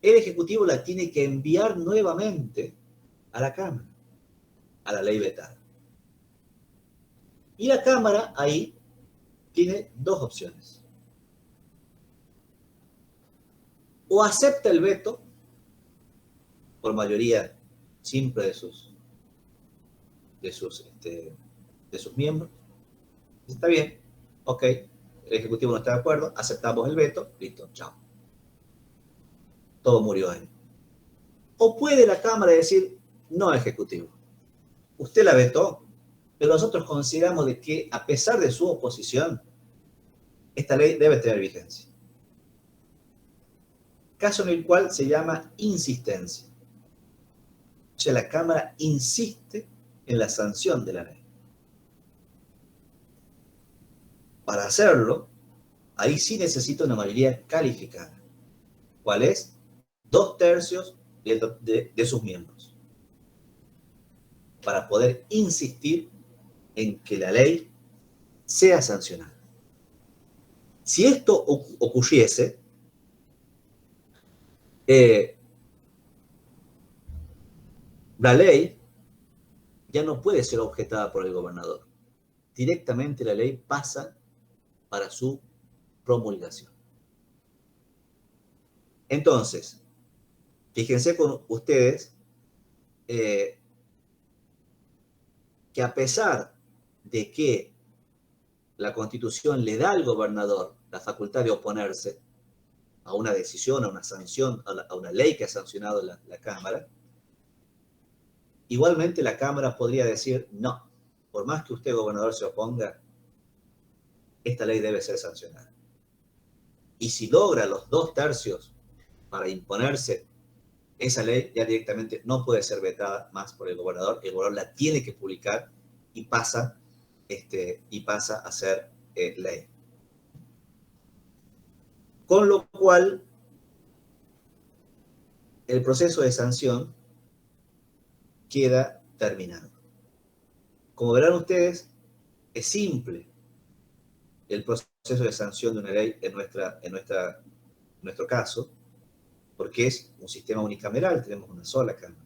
el Ejecutivo la tiene que enviar nuevamente a la Cámara, a la ley vetada. Y la Cámara ahí tiene dos opciones. O acepta el veto por mayoría simple de sus miembros. Está bien, ok, el Ejecutivo no está de acuerdo, aceptamos el veto, listo, chao. Todo murió ahí. O puede la Cámara decir, no, Ejecutivo, usted la vetó, pero nosotros consideramos de que, a pesar de su oposición, esta ley debe tener vigencia. Caso en el cual se llama insistencia. O sea, la Cámara insiste en la sanción de la ley. Para hacerlo, ahí sí necesita una mayoría calificada. ¿Cuál es? 2/3 de sus miembros. Para poder insistir en que la ley sea sancionada. Si esto ocurriese, la ley ya no puede ser objetada por el gobernador. Directamente la ley pasa para su promulgación. Entonces, fíjense con ustedes que a pesar de que la Constitución le da al gobernador la facultad de oponerse a una decisión, a una sanción, a una ley que ha sancionado la Cámara, igualmente la Cámara podría decir, no, por más que usted, gobernador, se oponga, esta ley debe ser sancionada. Y si logra los 2/3 para imponerse, esa ley ya directamente no puede ser vetada más por el gobernador la tiene que publicar y pasa a ser ley. Con lo cual, el proceso de sanción queda terminado. Como verán ustedes, es simple el proceso de sanción de una ley en nuestro caso, porque es un sistema unicameral, tenemos una sola Cámara.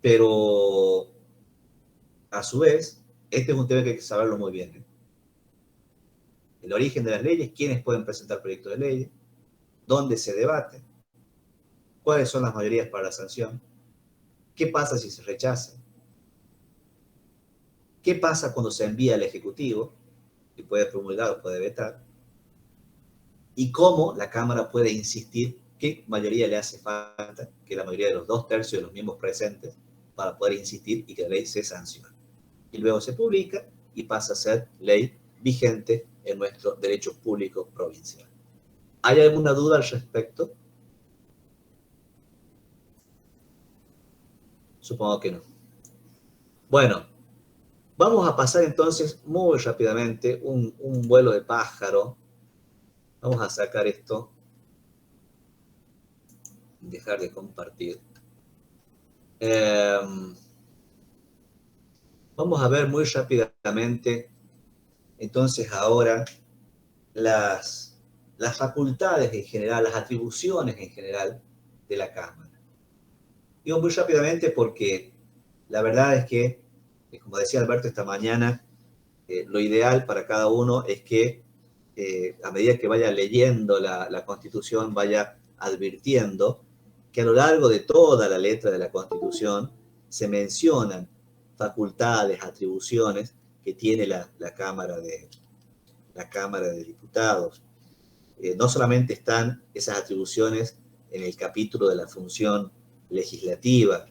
Pero, a su vez, este es un tema que hay que saberlo muy bien. El origen de las leyes, quiénes pueden presentar proyectos de ley, dónde se debate, cuáles son las mayorías para la sanción, qué pasa si se rechaza, qué pasa cuando se envía al Ejecutivo, y puede promulgar o puede vetar, y cómo la Cámara puede insistir qué mayoría le hace falta, que la mayoría de los 2/3 de los miembros presentes para poder insistir y que la ley se sancione. Y luego se publica y pasa a ser ley vigente en nuestro derecho público provincial. ¿Hay alguna duda al respecto? Supongo que no. Bueno, vamos a pasar entonces muy rápidamente un vuelo de pájaro. Vamos a sacar esto. Dejar de compartir. Vamos a ver muy rápidamente entonces ahora las facultades en general, las atribuciones en general de la Cámara. Digo muy rápidamente porque la verdad es que, como decía Alberto esta mañana, lo ideal para cada uno es que a medida que vaya leyendo la Constitución, vaya advirtiendo que a lo largo de toda la letra de la Constitución se mencionan facultades, atribuciones que tiene la Cámara de Diputados. No solamente están esas atribuciones en el capítulo de la función legislativa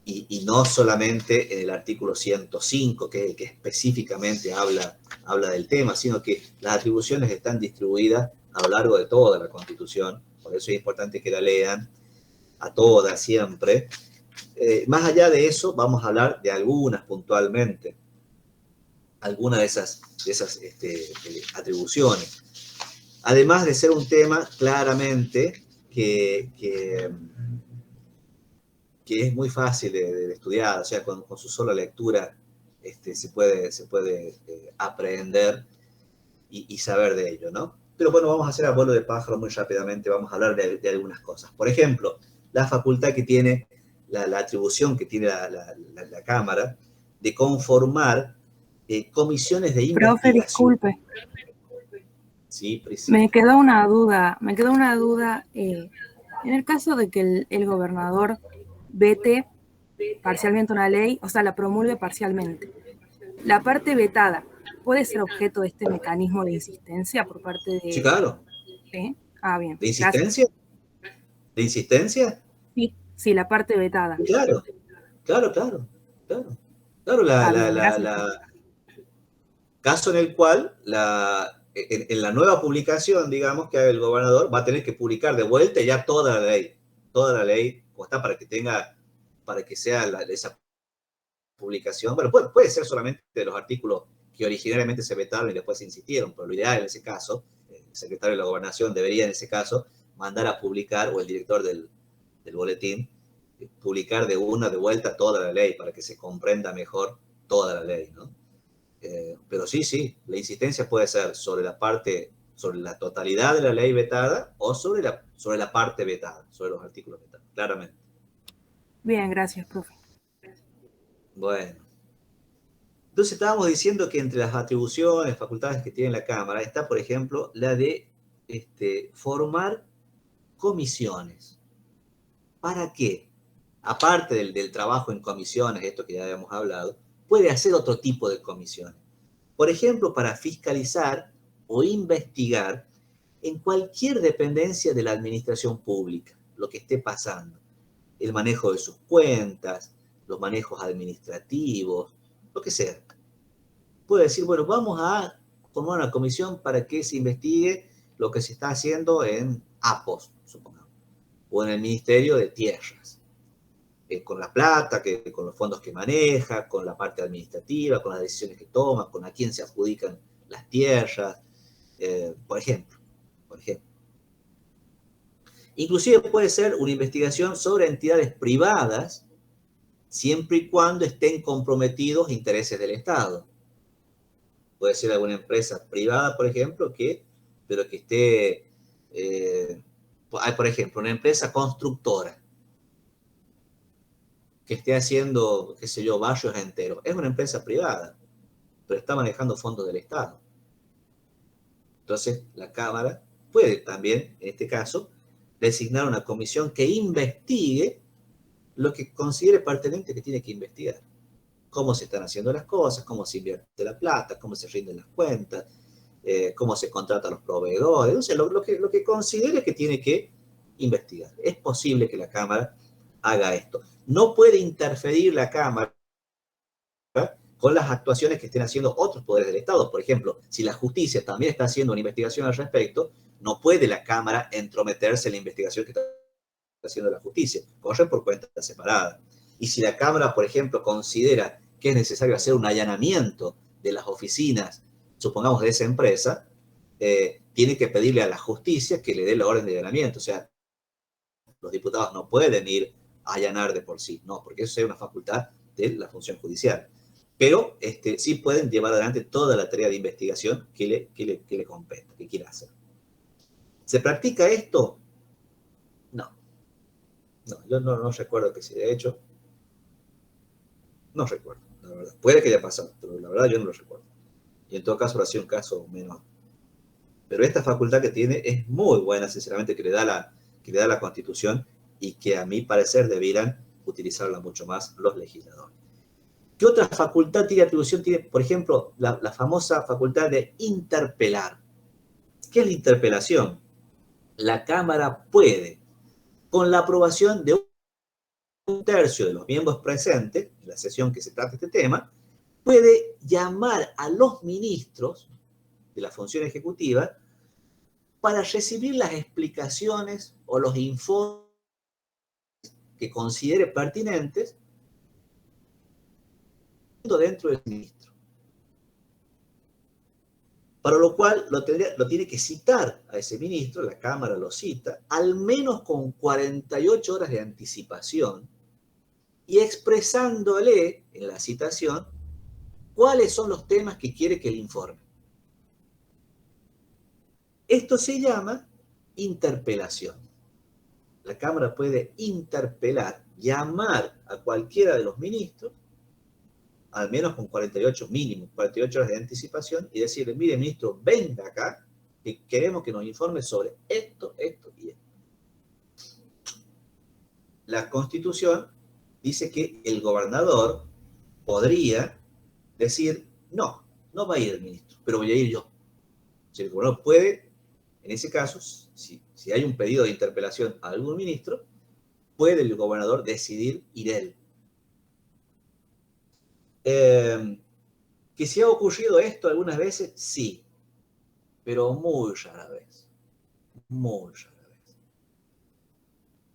y no solamente en el artículo 105, que es el que específicamente habla del tema, sino que las atribuciones están distribuidas a lo largo de toda la Constitución. Por eso es importante que la lean a todas siempre. Más allá de eso, vamos a hablar de algunas puntualmente, algunas de esas atribuciones. Además de ser un tema claramente que es muy fácil de estudiar, o sea, con su sola lectura se puede aprender y saber de ello, ¿no? Pero bueno, vamos a hacer a vuelo de pájaro muy rápidamente, vamos a hablar de algunas cosas. Por ejemplo, la facultad que tiene, la atribución que tiene la Cámara de conformar comisiones de investigación. Profe, disculpe. Sí, Priscila. Me quedó una duda. En el caso de que el gobernador vete parcialmente una ley, o sea, la promulgue parcialmente, la parte vetada puede ser objeto de este mecanismo de insistencia por parte de... Sí, claro. ¿Sí? Ah, bien. ¿De insistencia? Gracias. ¿De insistencia? Sí, la parte vetada. Claro. Claro, caso en el cual en la nueva publicación, digamos, que el gobernador va a tener que publicar de vuelta ya toda la ley, como está, para que sea esa publicación. Bueno, puede ser solamente de los artículos que originariamente se vetaron y después se insistieron, pero lo ideal en ese caso, el secretario de la Gobernación debería en ese caso mandar a publicar, o el director del boletín, publicar de vuelta toda la ley para que se comprenda mejor toda la ley, ¿no? Pero sí, la insistencia puede ser sobre la totalidad de la ley vetada o sobre la parte vetada, sobre los artículos vetados, claramente. Bien, gracias, profe. Bueno. Entonces estábamos diciendo que entre las atribuciones, facultades que tiene la Cámara está, por ejemplo, la de formar comisiones. ¿Para qué? Aparte del trabajo en comisiones, esto que ya habíamos hablado, puede hacer otro tipo de comisiones. Por ejemplo, para fiscalizar o investigar en cualquier dependencia de la administración pública lo que esté pasando. El manejo de sus cuentas, los manejos administrativos, lo que sea. Puede decir, bueno, vamos a formar una comisión para que se investigue lo que se está haciendo en APOS, supongamos, o en el Ministerio de Tierras. Con la plata, con los fondos que maneja, con la parte administrativa, con las decisiones que toma, con a quién se adjudican las tierras, por ejemplo. Inclusive puede ser una investigación sobre entidades privadas, siempre y cuando estén comprometidos intereses del Estado. Puede ser alguna empresa privada, por ejemplo, pero que esté, por ejemplo, una empresa constructora, que esté haciendo, qué sé yo, barrios enteros. Es una empresa privada, pero está manejando fondos del Estado. Entonces, la Cámara puede también, en este caso, designar una comisión que investigue lo que considere pertinente que tiene que investigar. Cómo se están haciendo las cosas, cómo se invierte la plata, cómo se rinden las cuentas, cómo se contratan los proveedores, o sea, lo que considere que tiene que investigar. Es posible que la Cámara haga esto. No puede interferir la Cámara con las actuaciones que estén haciendo otros poderes del Estado. Por ejemplo, si la justicia también está haciendo una investigación al respecto, no puede la Cámara entrometerse en la investigación que está haciendo la justicia. Corre por cuenta separada. Y si la Cámara, por ejemplo, considera que es necesario hacer un allanamiento de las oficinas, supongamos de esa empresa, tiene que pedirle a la justicia que le dé la orden de allanamiento. O sea, los diputados no pueden ir a allanar de por sí, no, porque eso es una facultad de la función judicial. Pero sí pueden llevar adelante toda la tarea de investigación que le compete, que quiera hacer. ¿Se practica esto? No. No, yo no recuerdo que se haya hecho. No recuerdo, la verdad. Puede que haya pasado, pero la verdad yo no lo recuerdo. Y en todo caso habrá sido un caso menor. Pero esta facultad que tiene es muy buena, sinceramente, que le da la Constitución y que a mi parecer debieran utilizarla mucho más los legisladores. ¿Qué otra facultad tiene atribución? Tiene, por ejemplo, la famosa facultad de interpelar. ¿Qué es la interpelación? La Cámara puede, con la aprobación de un tercio de los miembros presentes en la sesión que se trata este tema, puede llamar a los ministros de la función ejecutiva para recibir las explicaciones o los informes que considere pertinentes dentro del ministro. Para lo cual lo tiene que citar a ese ministro, la Cámara lo cita, al menos con 48 horas de anticipación y expresándole en la citación cuáles son los temas que quiere que le informe. Esto se llama interpelación. La Cámara puede interpelar, llamar a cualquiera de los ministros, al menos con 48 horas de anticipación, y decirle, mire, ministro, venga acá, que queremos que nos informe sobre esto, esto y esto. La Constitución dice que el gobernador podría decir, no va a ir el ministro, pero voy a ir yo. Si el gobernador puede, en ese caso, si hay un pedido de interpelación a algún ministro, puede el gobernador decidir ir él. ¿Que se ha ocurrido esto algunas veces? Sí, pero muy rara vez. Muy rara vez.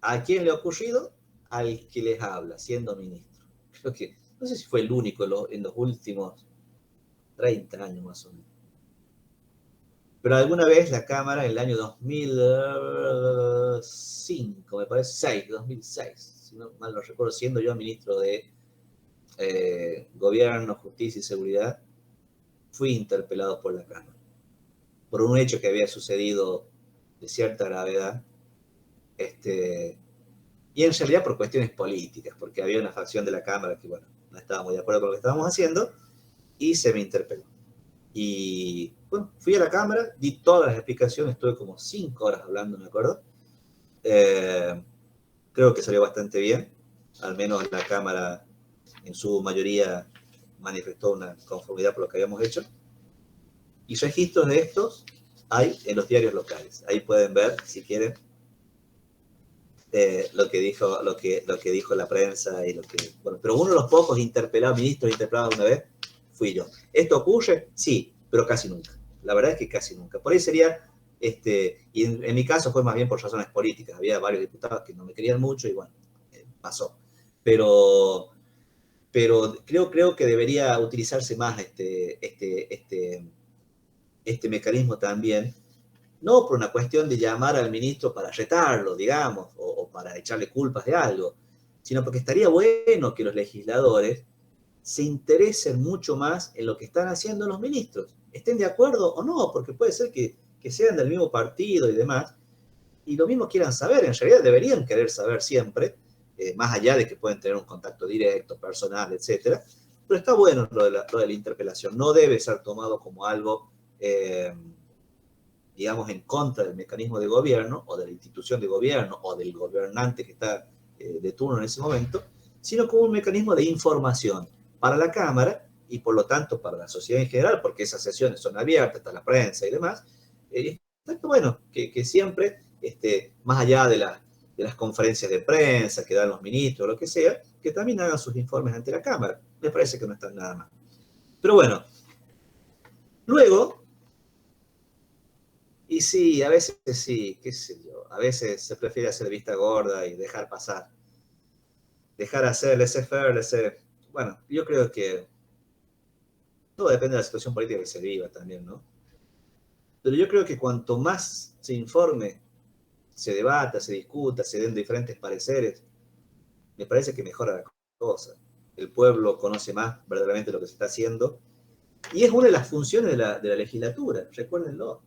¿A quién le ha ocurrido? Al que les habla, siendo ministro. Creo que, no sé si fue el único en los últimos 30 años más o menos. Pero alguna vez la Cámara, en el año 2005, me parece, 2006, si no mal lo recuerdo, siendo yo ministro de Gobierno, Justicia y Seguridad, fui interpelado por la Cámara por un hecho que había sucedido de cierta gravedad, y en realidad por cuestiones políticas, porque había una facción de la Cámara que, bueno, no estaba muy de acuerdo con lo que estábamos haciendo, y se me interpeló. Y, bueno, fui a la Cámara, di todas las explicaciones, estuve como 5 horas hablando, me acuerdo. Creo que salió bastante bien, al menos la Cámara en su mayoría manifestó una conformidad por lo que habíamos hecho. Y registros de estos hay en los diarios locales. Ahí pueden ver, si quieren, lo que dijo la prensa y lo que... Bueno, pero uno de los pocos ministros interpelados una vez fui yo. ¿Esto ocurre? Sí, pero casi nunca. La verdad es que casi nunca. Por ahí sería, y en mi caso fue más bien por razones políticas. Había varios diputados que no me querían mucho y bueno, pasó. Pero creo que debería utilizarse más este mecanismo también, no por una cuestión de llamar al ministro para retarlo, digamos, o para echarle culpas de algo, sino porque estaría bueno que los legisladores se interesen mucho más en lo que están haciendo los ministros, estén de acuerdo o no, porque puede ser que sean del mismo partido y demás, y lo mismo quieran saber, en realidad deberían querer saber siempre, más allá de que pueden tener un contacto directo, personal, etcétera, pero está bueno lo de la interpelación, no debe ser tomado como algo, digamos, en contra del mecanismo de gobierno, o de la institución de gobierno, o del gobernante que está de turno en ese momento, sino como un mecanismo de información para la Cámara, y por lo tanto para la sociedad en general, porque esas sesiones son abiertas, está la prensa y demás, está bueno que siempre, más allá de las conferencias de prensa que dan los ministros, lo que sea, que también hagan sus informes ante la Cámara. Me parece que no está nada mal. Pero bueno, luego, y sí, a veces sí, qué sé yo, a veces se prefiere hacer vista gorda y dejar pasar. Dejar hacer laissez-faire, bueno, yo creo que todo depende de la situación política que se viva también, ¿no? Pero yo creo que cuanto más se informe, se debata, se discuta, se den diferentes pareceres, me parece que mejora la cosa. El pueblo conoce más verdaderamente lo que se está haciendo. Y es una de las funciones de la legislatura, recuérdenlo.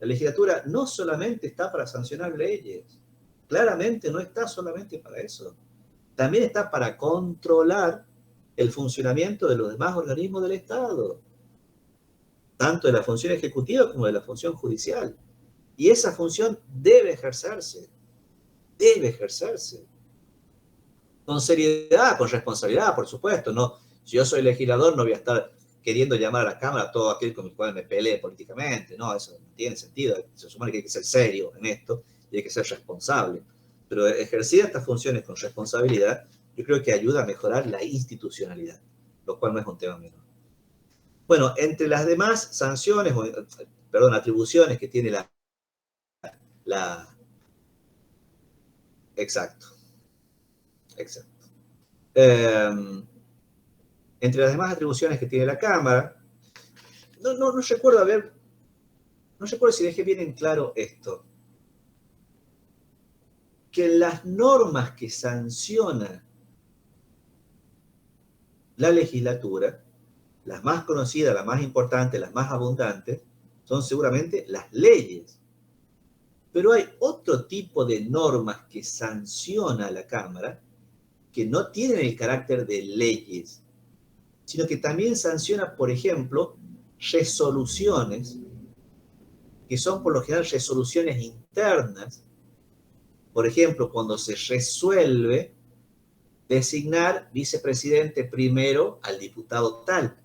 La legislatura no solamente está para sancionar leyes, claramente no está solamente para eso. También está para controlar el funcionamiento de los demás organismos del Estado, tanto de la función ejecutiva como de la función judicial. Y esa función debe ejercerse, con seriedad, con responsabilidad, por supuesto. No, si yo soy legislador no voy a estar queriendo llamar a la Cámara a todo aquel con el cual me pelee políticamente. No, eso no tiene sentido. Se supone que hay que ser serio en esto y hay que ser responsable. Pero ejercer estas funciones con responsabilidad, yo creo que ayuda a mejorar la institucionalidad, lo cual no es un tema menor. Bueno, entre las demás sanciones, atribuciones que tiene Exacto. Entre las demás atribuciones que tiene la Cámara, no recuerdo si dejé bien en claro esto, que las normas que sanciona la legislatura, las más conocidas, las más importantes, las más abundantes, son seguramente las leyes. Pero hay otro tipo de normas que sanciona la Cámara que no tienen el carácter de leyes, sino que también sanciona, por ejemplo, resoluciones, que son por lo general resoluciones internas. Por ejemplo, cuando se resuelve designar vicepresidente primero al diputado tal,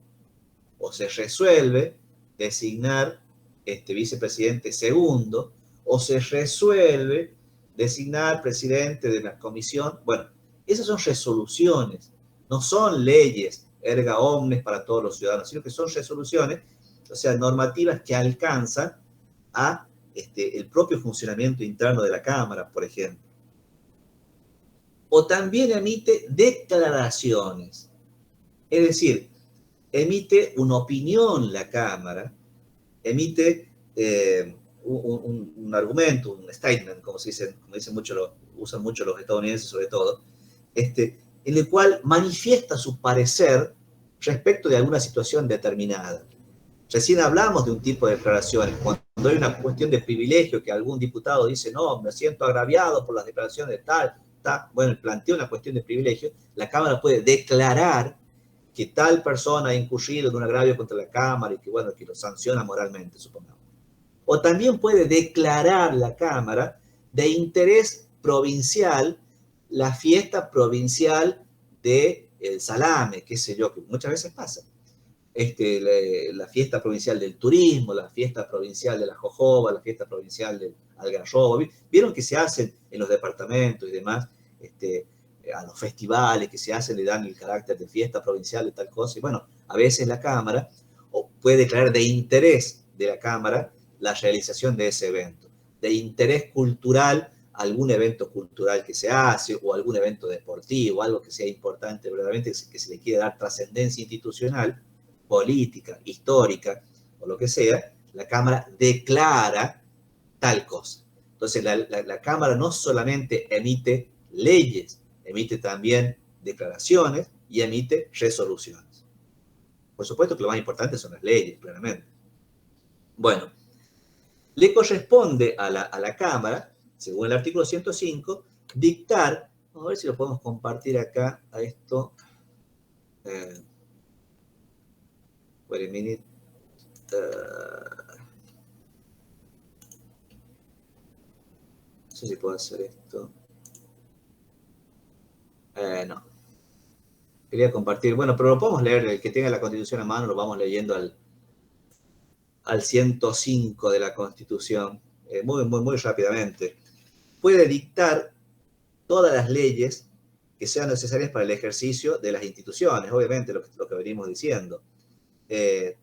o se resuelve designar vicepresidente segundo, o se resuelve designar presidente de la comisión. Bueno, esas son resoluciones, no son leyes erga omnes para todos los ciudadanos, sino que son resoluciones, o sea, normativas que alcanzan a el propio funcionamiento interno de la Cámara, por ejemplo. O también emite declaraciones, es decir, emite una opinión la Cámara, emite un argumento, un statement, como dicen mucho, usan mucho los estadounidenses sobre todo, en el cual manifiesta su parecer respecto de alguna situación determinada. Recién hablamos de un tipo de declaraciones, cuando hay una cuestión de privilegio que algún diputado dice, no, me siento agraviado por las declaraciones de tal, bueno, plantea una cuestión de privilegio, la Cámara puede declarar que tal persona ha incurrido en un agravio contra la Cámara y que, bueno, que lo sanciona moralmente, supongamos. O también puede declarar la Cámara de interés provincial la fiesta provincial del salame, qué sé yo, que muchas veces pasa. La fiesta provincial del turismo, la fiesta provincial de la jojoba, la fiesta provincial del algarrobo. Vieron que se hacen en los departamentos y demás, a los festivales que se hacen le dan el carácter de fiesta provincial de tal cosa. Y bueno, a veces la Cámara puede declarar de interés de la Cámara la realización de ese evento, de interés cultural, algún evento cultural que se hace o algún evento deportivo, algo que sea importante, verdaderamente que se le quiere dar trascendencia institucional, política, histórica o lo que sea, la Cámara declara tal cosa. Entonces la Cámara no solamente emite leyes, emite también declaraciones y emite resoluciones. Por supuesto que lo más importante son las leyes, claramente. Bueno, le corresponde a la Cámara, según el artículo 105, dictar, vamos a ver si lo podemos compartir acá a esto. Wait a minute. No sé si puedo hacer esto. No. Quería compartir. Bueno, pero lo podemos leer. El que tenga la Constitución a mano lo vamos leyendo al 105 de la Constitución. Muy rápidamente. puede dictar todas las leyes que sean necesarias para el ejercicio de las instituciones, obviamente lo que venimos diciendo.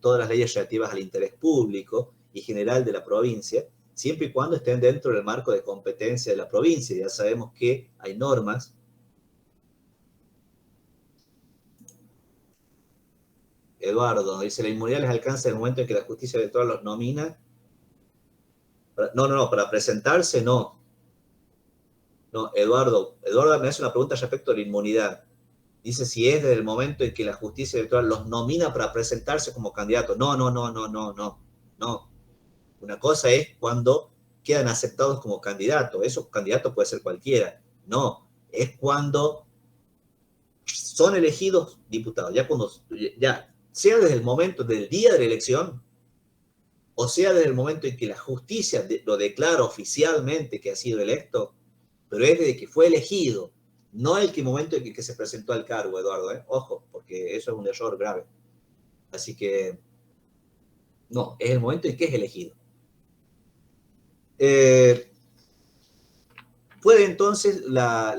Todas las leyes relativas al interés público y general de la provincia, siempre y cuando estén dentro del marco de competencia de la provincia. Ya sabemos que hay normas. Eduardo dice, la inmunidad les alcanza en el momento en que la justicia electoral los nomina. No, para presentarse no. No, Eduardo me hace una pregunta respecto a la inmunidad. Dice si es desde el momento en que la justicia electoral los nomina para presentarse como candidatos. No. Una cosa es cuando quedan aceptados como candidatos. Esos candidatos puede ser cualquiera. No, es cuando son elegidos diputados. Ya sea desde el momento del día de la elección, o sea desde el momento en que la justicia lo declara oficialmente que ha sido electo, pero es desde que fue elegido, no el momento en que se presentó al cargo, Eduardo, ¿eh? Ojo, porque eso es un error grave. Así que, no, es el momento en que es elegido. Puede entonces la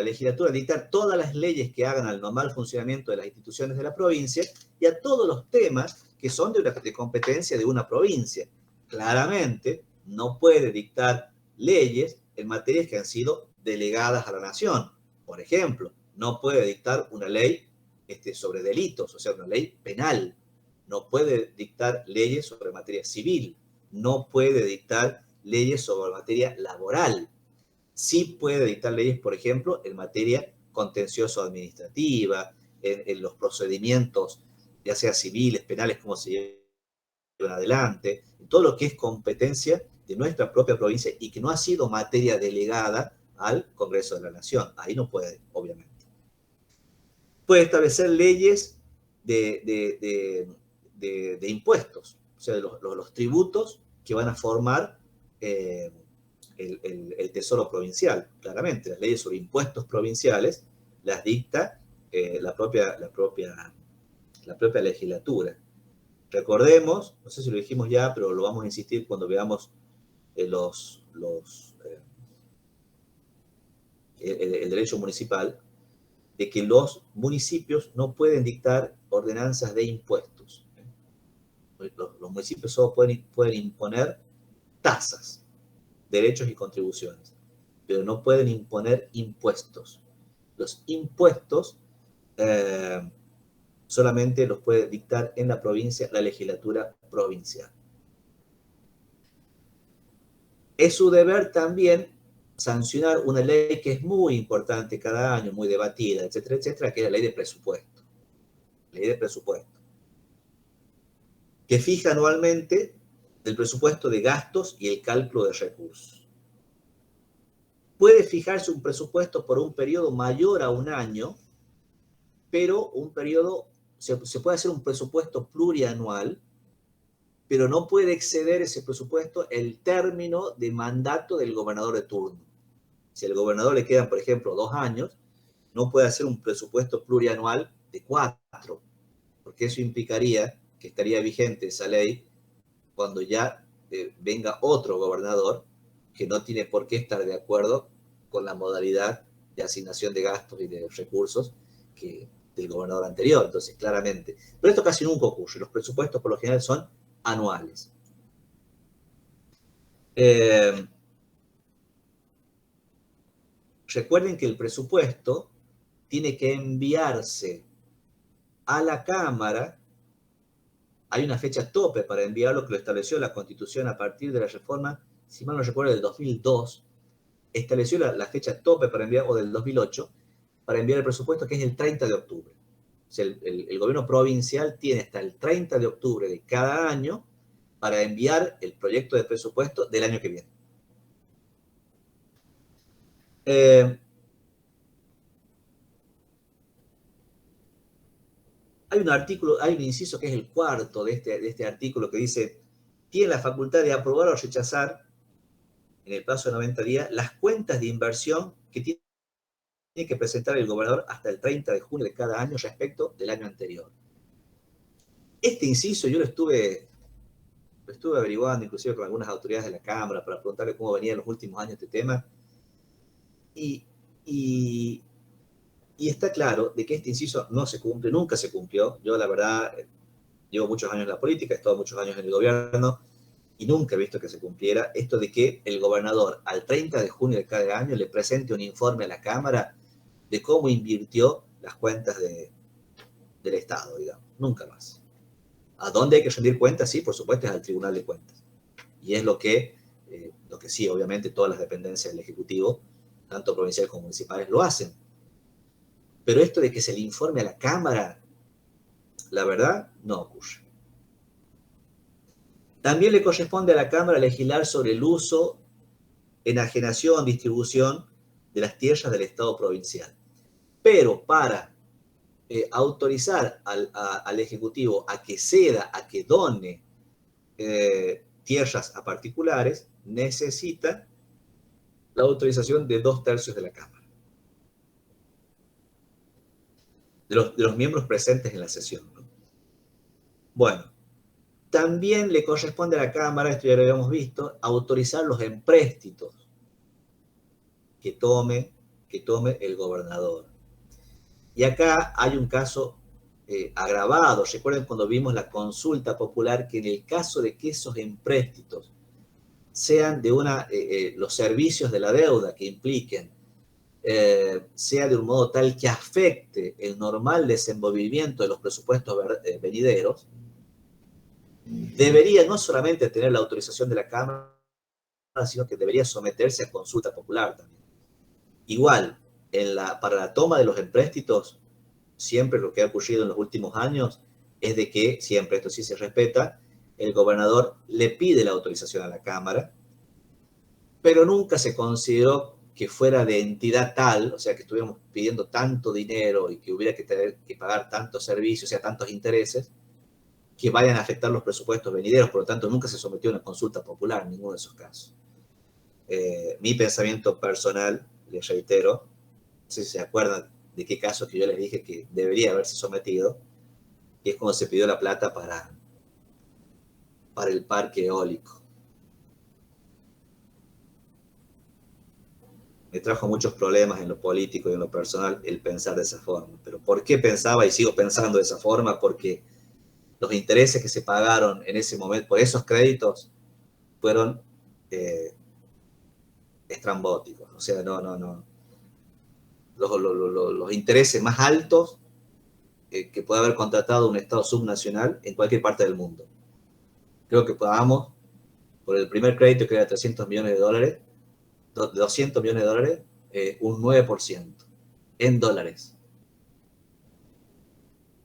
legislatura dictar todas las leyes que hagan al normal funcionamiento de las instituciones de la provincia y a todos los temas que son de competencia de una provincia. Claramente, no puede dictar leyes en materias que han sido delegadas a la nación. Por ejemplo, no puede dictar una ley sobre delitos, o sea, una ley penal. No puede dictar leyes sobre materia civil. No puede dictar leyes sobre materia laboral. Sí puede dictar leyes, por ejemplo, en materia contencioso-administrativa, en los procedimientos, ya sea civiles, penales, cómo se llevan adelante, en todo lo que es competencia de nuestra propia provincia y que no ha sido materia delegada al Congreso de la Nación. Ahí no puede, obviamente. Puede establecer leyes de impuestos, o sea, los tributos que van a formar el Tesoro Provincial. Claramente, las leyes sobre impuestos provinciales las dicta la propia legislatura. Recordemos, no sé si lo dijimos ya, pero lo vamos a insistir cuando veamos el derecho municipal, de que los municipios no pueden dictar ordenanzas de impuestos. Los municipios solo pueden imponer tasas, derechos y contribuciones, pero no pueden imponer impuestos. Los impuestos solamente los puede dictar en la provincia la legislatura provincial. Es su deber también sancionar una ley que es muy importante cada año, muy debatida, etcétera, etcétera, que es la ley de presupuesto. Ley de presupuesto. Que fija anualmente el presupuesto de gastos y el cálculo de recursos. Puede fijarse un presupuesto por un periodo mayor a un año, pero se puede hacer un presupuesto plurianual, pero no puede exceder ese presupuesto el término de mandato del gobernador de turno. Si al gobernador le quedan, por ejemplo, 2 años, no puede hacer un presupuesto plurianual de 4, porque eso implicaría que estaría vigente esa ley cuando ya venga otro gobernador que no tiene por qué estar de acuerdo con la modalidad de asignación de gastos y de recursos del gobernador anterior. Entonces, claramente. Pero esto casi nunca ocurre. Los presupuestos, por lo general, son anuales. Recuerden que el presupuesto tiene que enviarse a la Cámara. Hay una fecha tope para enviarlo que lo estableció la Constitución a partir de la reforma, si mal no recuerdo, del 2002. Estableció la fecha tope para enviar, o del 2008, para enviar el presupuesto, que es el 30 de octubre. O sea, el gobierno provincial tiene hasta el 30 de octubre de cada año para enviar el proyecto de presupuesto del año que viene. Hay un inciso que es el cuarto de este artículo que dice: tiene la facultad de aprobar o rechazar en el plazo de 90 días las cuentas de inversión que tiene que presentar el gobernador hasta el 30 de junio de cada año respecto del año anterior. Este inciso yo lo estuve estuve averiguando inclusive con algunas autoridades de la Cámara para preguntarle cómo venía en los últimos años este tema. Y está claro de que este inciso no se cumple, nunca se cumplió. Yo, la verdad, llevo muchos años en la política, he estado muchos años en el gobierno y nunca he visto que se cumpliera esto de que el gobernador al 30 de junio de cada año le presente un informe a la Cámara de cómo invirtió las cuentas del Estado, digamos. Nunca más. ¿A dónde hay que rendir cuentas? Sí, por supuesto, es al Tribunal de Cuentas. Y es lo que sí, obviamente, todas las dependencias del Ejecutivo, tanto provinciales como municipales, lo hacen. Pero esto de que se le informe a la Cámara, la verdad, no ocurre. También le corresponde a la Cámara legislar sobre el uso, enajenación, distribución de las tierras del Estado provincial. Pero para autorizar al Ejecutivo a que ceda, a que done tierras a particulares, necesita la autorización de 2/3 de la Cámara. De los miembros presentes en la sesión, ¿no? Bueno, también le corresponde a la Cámara, esto ya lo habíamos visto, autorizar los empréstitos que tome el gobernador. Y acá hay un caso agravado. Recuerden cuando vimos la consulta popular que en el caso de que esos empréstitos sean de los servicios de la deuda que impliquen, sea de un modo tal que afecte el normal desenvolvimiento de los presupuestos venideros, debería no solamente tener la autorización de la Cámara, sino que debería someterse a consulta popular también. Igual, para la toma de los empréstitos, siempre lo que ha ocurrido en los últimos años es de que, siempre esto sí se respeta, el gobernador le pide la autorización a la Cámara, pero nunca se consideró que fuera de entidad tal, o sea, que estuviéramos pidiendo tanto dinero y que hubiera que tener que pagar tantos servicios, o sea, tantos intereses, que vayan a afectar los presupuestos venideros. Por lo tanto, nunca se sometió a una consulta popular en ninguno de esos casos. Mi pensamiento personal, les reitero, no sé si se acuerdan de qué caso que yo les dije que debería haberse sometido, que es cuando se pidió la plata para el parque eólico. Me trajo muchos problemas en lo político y en lo personal el pensar de esa forma. Pero ¿por qué pensaba y sigo pensando de esa forma? Porque los intereses que se pagaron en ese momento por esos créditos fueron estrambóticos. O sea, no. Los intereses más altos que puede haber contratado un Estado subnacional en cualquier parte del mundo. Creo que pagamos por el primer crédito, que era $300 millones, $200 millones, un 9% en dólares.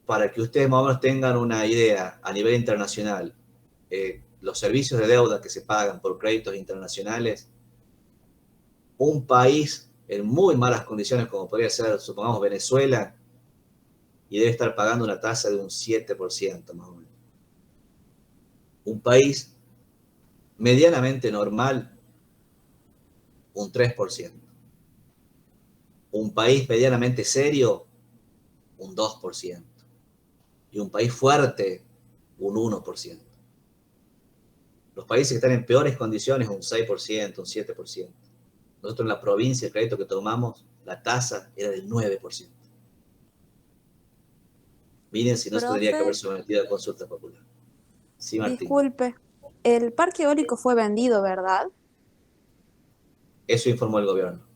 Para que ustedes más o menos tengan una idea a nivel internacional, los servicios de deuda que se pagan por créditos internacionales, un país en muy malas condiciones como podría ser, supongamos, Venezuela, y debe estar pagando una tasa de un 7% más o menos. Un país medianamente normal, un 3%. Un país medianamente serio, un 2%. Y un país fuerte, un 1%. Los países que están en peores condiciones, un 6%, un 7%. Nosotros en la provincia, el crédito que tomamos, la tasa era del 9%. Miren si no se tendría que haber sometido a consulta popular. Sí, Martín. Disculpe, el parque eólico fue vendido, ¿verdad? Eso informó el gobierno.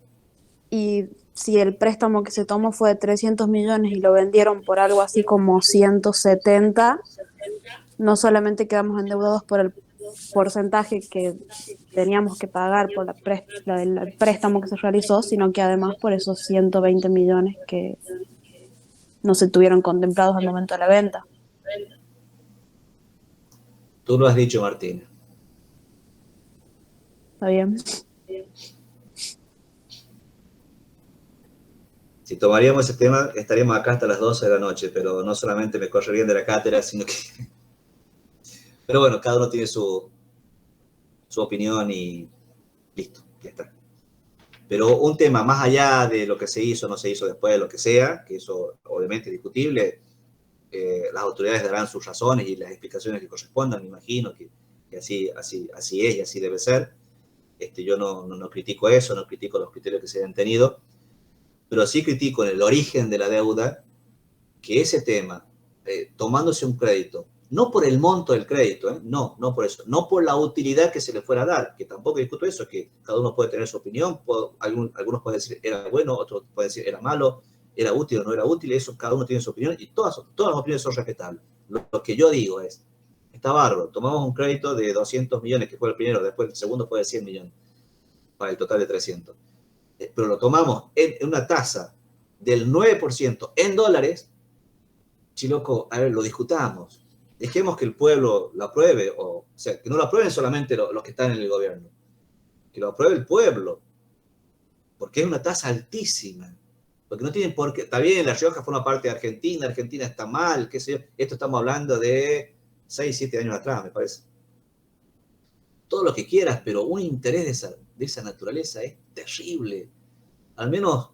Y si el préstamo que se tomó fue de 300 millones y lo vendieron por algo así como 170, no solamente quedamos endeudados por el porcentaje que teníamos que pagar por el préstamo que se realizó, sino que además por esos 120 millones que no se tuvieron contemplados al momento de la venta. Tú lo has dicho, Martín. ¿Está bien? Si tomaríamos ese tema, estaríamos acá hasta las 12 de la noche, pero no solamente me correrían de la cátedra, sino que... Pero bueno, cada uno tiene su opinión y listo, ya está. Pero un tema más allá de lo que se hizo, no se hizo después, lo que sea, que eso obviamente es discutible, las autoridades darán sus razones y las explicaciones que correspondan, me imagino que y así es y así debe ser. Yo no critico eso, no critico los criterios que se han tenido, pero sí critico en el origen de la deuda que ese tema, tomándose un crédito, no por el monto del crédito, no por eso, no por la utilidad que se le fuera a dar, que tampoco discuto eso, que cada uno puede tener su opinión, algunos pueden decir era bueno, otros pueden decir era malo, era útil o no era útil, eso cada uno tiene su opinión y todas las opiniones son respetables. Lo que yo digo es, está bárbaro, tomamos un crédito de 200 millones, que fue el primero, después el segundo fue de 100 millones, para el total de 300. Pero lo tomamos en una tasa del 9% en dólares, chiloco, a ver, lo discutamos. Dejemos que el pueblo lo apruebe, o sea, que no lo aprueben solamente los que están en el gobierno, que lo apruebe el pueblo, porque es una tasa altísima, porque no tienen por qué, está bien, La Rioja forma parte de Argentina, Argentina está mal, qué sé yo, esto estamos hablando de 6, 7 años atrás, me parece. Todo lo que quieras, pero un interés de esa naturaleza es terrible. Al menos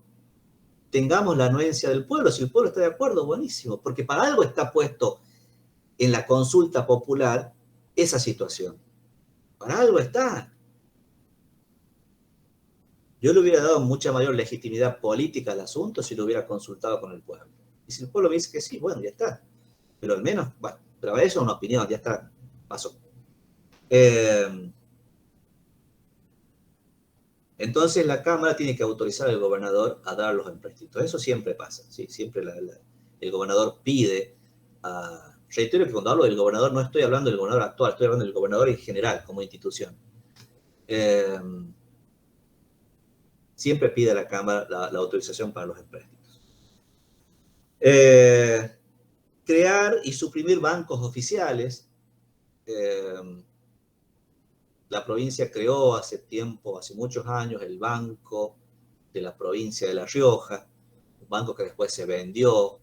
tengamos la anuencia del pueblo, si el pueblo está de acuerdo, buenísimo, porque para algo está puesto en la consulta popular esa situación. Para algo está. Yo le hubiera dado mucha mayor legitimidad política al asunto si lo hubiera consultado con el pueblo. Y si el pueblo me dice que sí, bueno, ya está. Pero al menos, bueno, pero eso es una opinión, ya está, pasó. Entonces la Cámara tiene que autorizar al gobernador a dar los empréstitos. Eso siempre pasa, ¿sí? Siempre el gobernador pide a... Reitero que cuando hablo del gobernador no estoy hablando del gobernador actual, estoy hablando del gobernador en general, como institución. Siempre pide a la Cámara la autorización para los empréstitos. Crear y suprimir bancos oficiales. La provincia creó hace tiempo, hace muchos años, el Banco de la Provincia de La Rioja, un banco que después se vendió,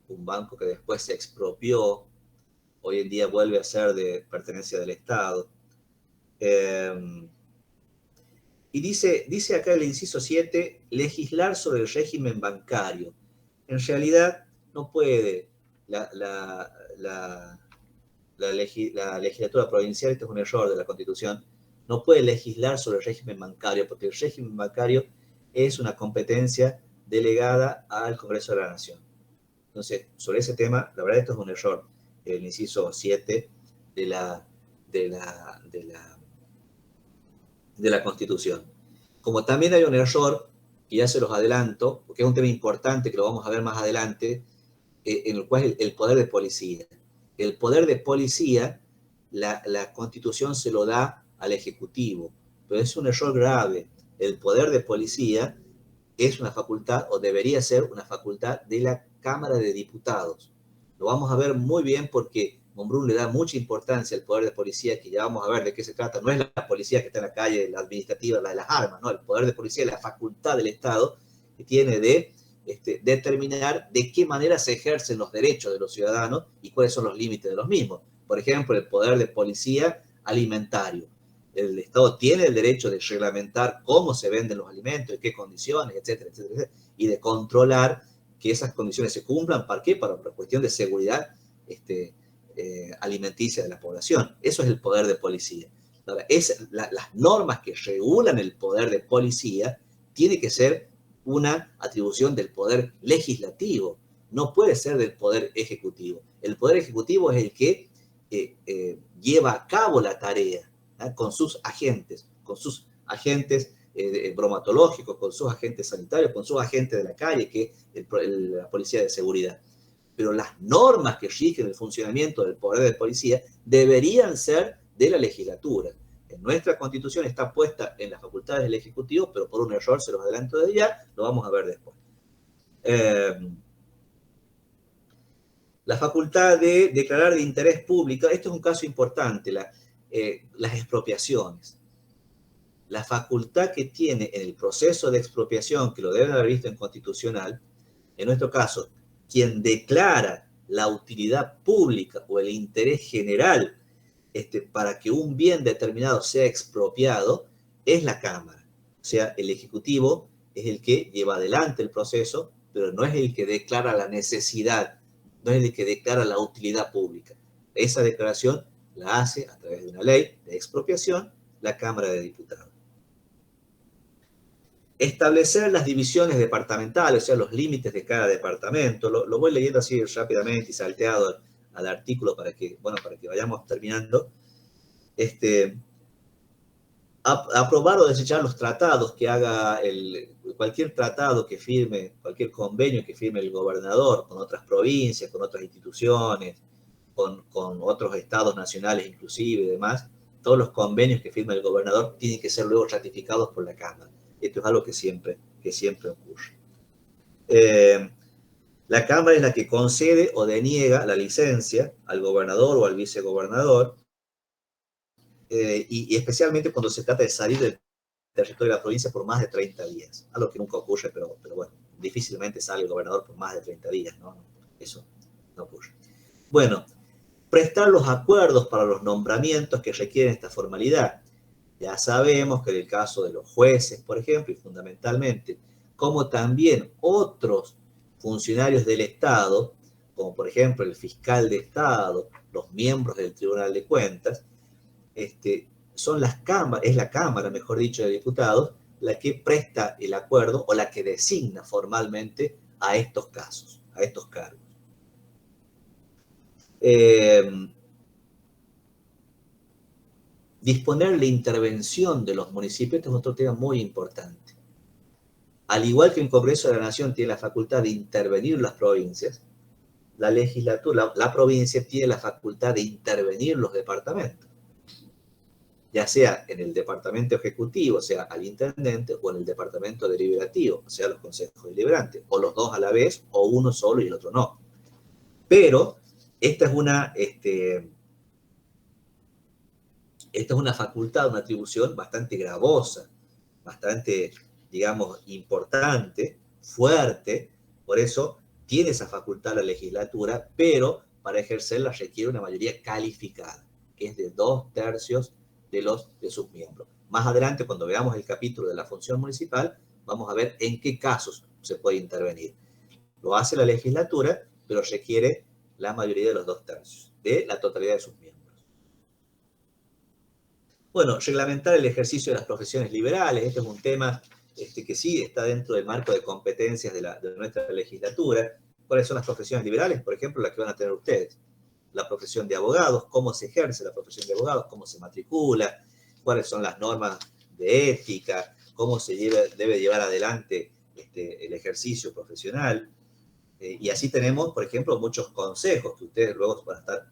un banco que después se expropió, hoy en día vuelve a ser de pertenencia del Estado. Y dice acá el inciso 7, legislar sobre el régimen bancario. En realidad no puede la legislatura provincial, esto es un error de la Constitución, no puede legislar sobre el régimen bancario, porque el régimen bancario es una competencia delegada al Congreso de la Nación. Entonces, sobre ese tema, la verdad esto es un error, el inciso 7 de la Constitución. Como también hay un error, que ya se los adelanto, porque es un tema importante que lo vamos a ver más adelante, en el cual es el poder de policía. El poder de policía, la Constitución se lo da al Ejecutivo, pero es un error grave. El poder de policía es una facultad, o debería ser una facultad de la Cámara de Diputados. Lo vamos a ver muy bien porque Monbrun le da mucha importancia al poder de policía, que ya vamos a ver de qué se trata. No es la policía que está en la calle, la administrativa, la de las armas, no, el poder de policía es la facultad del Estado que tiene de determinar de qué manera se ejercen los derechos de los ciudadanos y cuáles son los límites de los mismos. Por ejemplo, el poder de policía alimentario. El Estado tiene el derecho de reglamentar cómo se venden los alimentos, en qué condiciones, etcétera, etcétera, etcétera, y de controlar que esas condiciones se cumplan. ¿Para qué? Para cuestión de seguridad alimenticia de la población. Eso es el poder de policía. Ahora, las normas que regulan el poder de policía tiene que ser una atribución del poder legislativo, no puede ser del poder ejecutivo. El poder ejecutivo es el que lleva a cabo la tarea, ¿eh? Con sus agentes bromatológicos, con sus agentes sanitarios, con sus agentes de la calle, que es la policía de seguridad. Pero las normas que rigen el funcionamiento del poder de policía deberían ser de la legislatura. En nuestra Constitución está puesta en las facultades del Ejecutivo, pero por un error, se los adelanto desde ya, lo vamos a ver después. La facultad de declarar de interés público, esto es un caso importante, las expropiaciones. La facultad que tiene en el proceso de expropiación, que lo deben haber visto en constitucional, en nuestro caso, quien declara la utilidad pública o el interés general para que un bien determinado sea expropiado, es la Cámara. O sea, el Ejecutivo es el que lleva adelante el proceso, pero no es el que declara la necesidad, no es el que declara la utilidad pública. Esa declaración la hace a través de una ley de expropiación la Cámara de Diputados. Establecer las divisiones departamentales, o sea, los límites de cada departamento. Lo voy leyendo así rápidamente y salteado al artículo para que vayamos terminando. Aprobar o desechar los tratados que haga cualquier tratado que firme, cualquier convenio que firme el gobernador con otras provincias, con otras instituciones, con otros estados nacionales inclusive y demás. Todos los convenios que firma el gobernador tienen que ser luego ratificados por la Cámara. Esto es algo que siempre ocurre. La Cámara es la que concede o deniega la licencia al gobernador o al vicegobernador, y especialmente cuando se trata de salir del territorio de la provincia por más de 30 días. Algo que nunca ocurre, pero bueno, difícilmente sale el gobernador por más de 30 días, ¿no? Eso no ocurre. Bueno, prestar los acuerdos para los nombramientos que requieren esta formalidad. Ya sabemos que en el caso de los jueces, por ejemplo, y fundamentalmente, como también otros funcionarios del Estado, como por ejemplo el fiscal de Estado, los miembros del Tribunal de Cuentas, es la Cámara, mejor dicho, de Diputados, la que presta el acuerdo o la que designa formalmente a estos casos, a estos cargos. Disponer la intervención de los municipios es otro tema muy importante. Al igual que el Congreso de la Nación tiene la facultad de intervenir las provincias, la legislatura, la provincia tiene la facultad de intervenir los departamentos, ya sea en el departamento ejecutivo, o sea, al intendente, o en el departamento deliberativo, o sea, los consejos deliberantes, o los dos a la vez, o uno solo y el otro no. Pero esta es una facultad, una atribución bastante gravosa, bastante, digamos, importante, fuerte. Por eso tiene esa facultad la legislatura, pero para ejercerla requiere una mayoría calificada, que es de 2/3 de sus miembros. Más adelante, cuando veamos el capítulo de la función municipal, vamos a ver en qué casos se puede intervenir. Lo hace la legislatura, pero requiere la mayoría de los 2/3 de la totalidad de sus miembros. Bueno, reglamentar el ejercicio de las profesiones liberales. Este es un tema que sí está dentro del marco de competencias de nuestra legislatura. ¿Cuáles son las profesiones liberales? Por ejemplo, las que van a tener ustedes. La profesión de abogados, cómo se ejerce la profesión de abogados, cómo se matricula, cuáles son las normas de ética, cómo se debe llevar adelante el ejercicio profesional. Y así tenemos, por ejemplo, muchos consejos que ustedes luego van a estar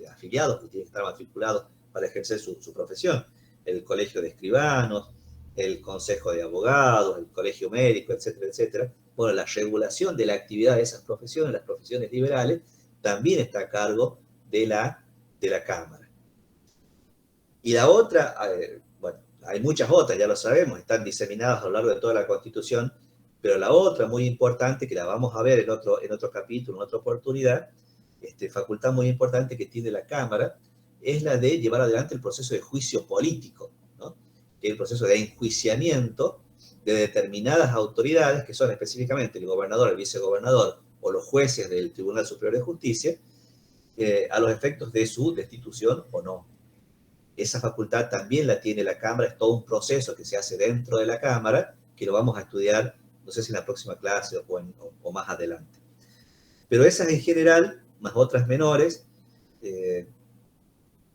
afiliados, que tienen que estar matriculados para ejercer su profesión. El colegio de escribanos, el consejo de abogados, el colegio médico, etcétera, etcétera. Bueno, la regulación de la actividad de esas profesiones, las profesiones liberales, también está a cargo de la Cámara. Y la otra, bueno, hay muchas otras, ya lo sabemos, están diseminadas a lo largo de toda la Constitución, pero la otra muy importante, que la vamos a ver en otro capítulo, en otra oportunidad, facultad muy importante que tiene la Cámara, es la de llevar adelante el proceso de juicio político, ¿no? Que es el proceso de enjuiciamiento de determinadas autoridades, que son específicamente el gobernador, el vicegobernador o los jueces del Tribunal Superior de Justicia, a los efectos de su destitución o no. Esa facultad también la tiene la Cámara, es todo un proceso que se hace dentro de la Cámara, que lo vamos a estudiar, no sé si en la próxima clase o más adelante. Pero esas en general, más otras menores,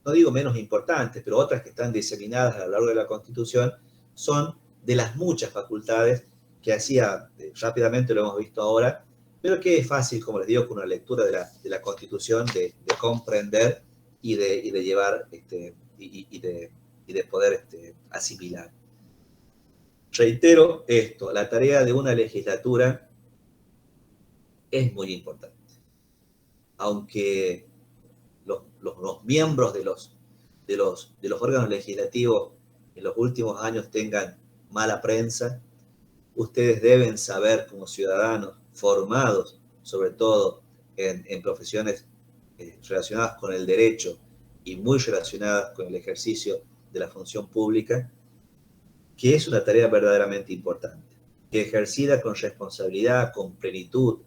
no digo menos importantes, pero otras que están diseminadas a lo largo de la Constitución, son de las muchas facultades que hacía, rápidamente lo hemos visto ahora, pero que es fácil, como les digo, con una lectura de la Constitución, de comprender y de llevar y de poder asimilar. Reitero esto, la tarea de una legislatura es muy importante. Aunque los miembros de los órganos legislativos en los últimos años tengan mala prensa, ustedes deben saber como ciudadanos formados, sobre todo en profesiones relacionadas con el derecho y muy relacionadas con el ejercicio de la función pública, que es una tarea verdaderamente importante, que ejercida con responsabilidad, con plenitud,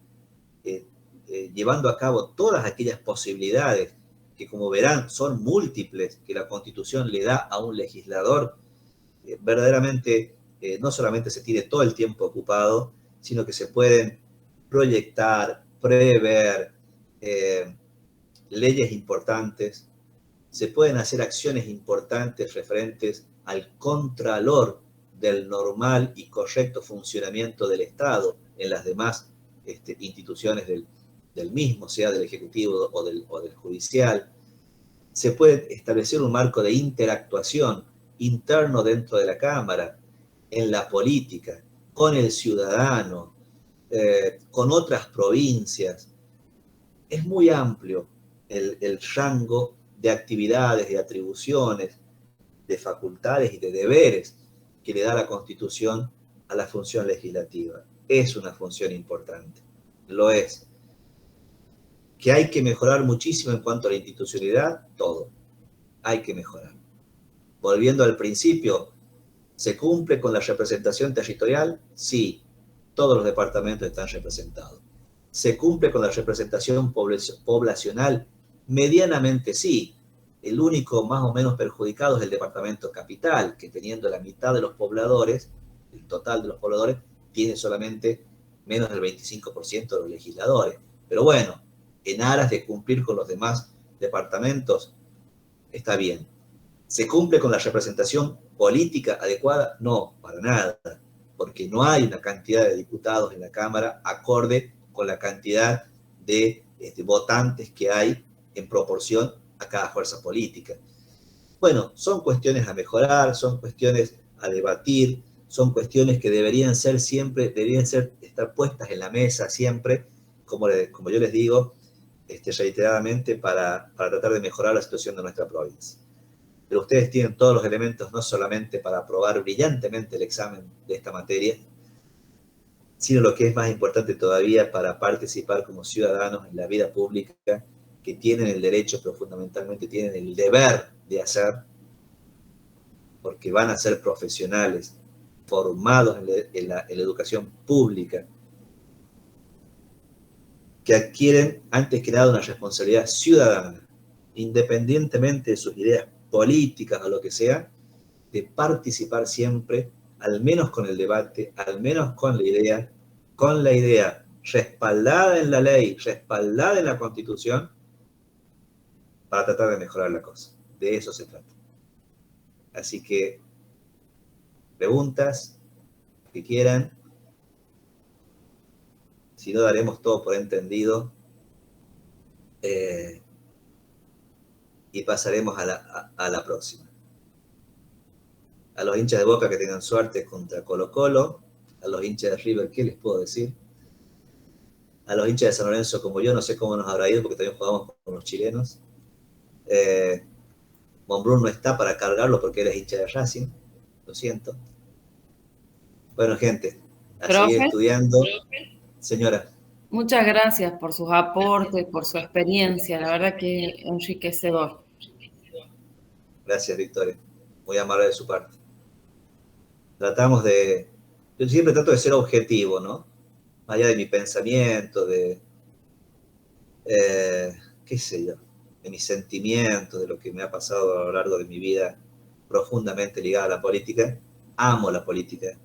llevando a cabo todas aquellas posibilidades que como verán son múltiples, que la Constitución le da a un legislador, verdaderamente no solamente se tiene todo el tiempo ocupado, sino que se pueden proyectar, prever leyes importantes, se pueden hacer acciones importantes referentes al contralor del normal y correcto funcionamiento del Estado en las demás instituciones del mismo, sea del Ejecutivo o del Judicial. Se puede establecer un marco de interactuación interno dentro de la Cámara, en la política, con el ciudadano, con otras provincias. Es muy amplio el rango de actividades, de atribuciones, de facultades y de deberes que le da la Constitución a la función legislativa. Es una función importante, lo es. Que hay que mejorar muchísimo en cuanto a la institucionalidad, todo. Hay que mejorar. Volviendo al principio, ¿se cumple con la representación territorial? Sí, todos los departamentos están representados. ¿Se cumple con la representación poblacional? Medianamente sí. El único más o menos perjudicado es el departamento capital, que teniendo la mitad de los pobladores, el total de los pobladores, tiene solamente menos del 25% de los legisladores. Pero bueno, en aras de cumplir con los demás departamentos, está bien. ¿Se cumple con la representación política adecuada? No, para nada, porque no hay una cantidad de diputados en la Cámara acorde con la cantidad de votantes que hay en proporción a cada fuerza política. Bueno, son cuestiones a mejorar, son cuestiones a debatir, son cuestiones que deberían estar puestas en la mesa siempre, como yo les digo, reiteradamente, para tratar de mejorar la situación de nuestra provincia. Pero ustedes tienen todos los elementos, no solamente para aprobar brillantemente el examen de esta materia, sino lo que es más importante todavía, para participar como ciudadanos en la vida pública, que tienen el derecho, pero fundamentalmente tienen el deber de hacer, porque van a ser profesionales formados en la educación pública, que adquieren antes que nada una responsabilidad ciudadana, independientemente de sus ideas políticas o lo que sea, de participar siempre, al menos con el debate, al menos con la idea respaldada en la ley, respaldada en la Constitución, para tratar de mejorar la cosa. De eso se trata. Así que, preguntas que quieran. Si no, daremos todo por entendido y pasaremos a la próxima. A los hinchas de Boca, que tengan suerte contra Colo-Colo. A los hinchas de River, ¿qué les puedo decir? A los hinchas de San Lorenzo, como yo, no sé cómo nos habrá ido, porque también jugamos con los chilenos. Monbrun no está para cargarlo porque él es hincha de Racing. Lo siento. Bueno, gente, a seguir estudiando. Señora. Muchas gracias por sus aportes, por su experiencia, la verdad que enriquecedor. Gracias, Victoria. Muy amable de su parte. Yo siempre trato de ser objetivo, ¿no? Más allá de mi pensamiento, qué sé yo, de mis sentimientos, de lo que me ha pasado a lo largo de mi vida profundamente ligada a la política. Amo la política.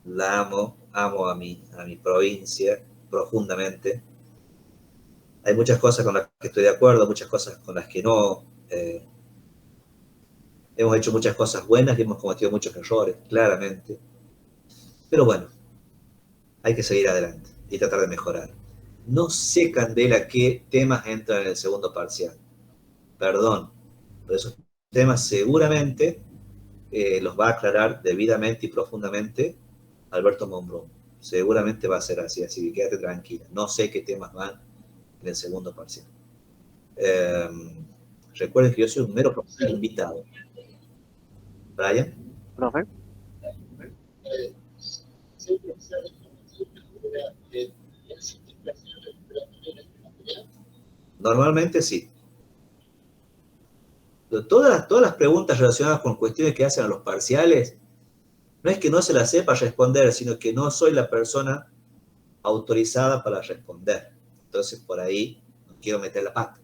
La amo a mi provincia profundamente. Hay muchas cosas con las que estoy de acuerdo, muchas cosas con las que no. Hemos hecho muchas cosas buenas y hemos cometido muchos errores, claramente. Pero bueno, hay que seguir adelante y tratar de mejorar. No sé, Candela, qué temas entran en el segundo parcial. Perdón, pero esos temas seguramente los va a aclarar debidamente y profundamente Alberto Monbrun. Seguramente va a ser así, así que quédate tranquila. No sé qué temas van en el segundo parcial. Recuerden que yo soy un mero profesor invitado. Brian. Profe. Normalmente sí. Todas las preguntas relacionadas con cuestiones que hacen a los parciales, no es que no se las sepa responder, sino que no soy la persona autorizada para responder. Entonces, por ahí no quiero meter la pata.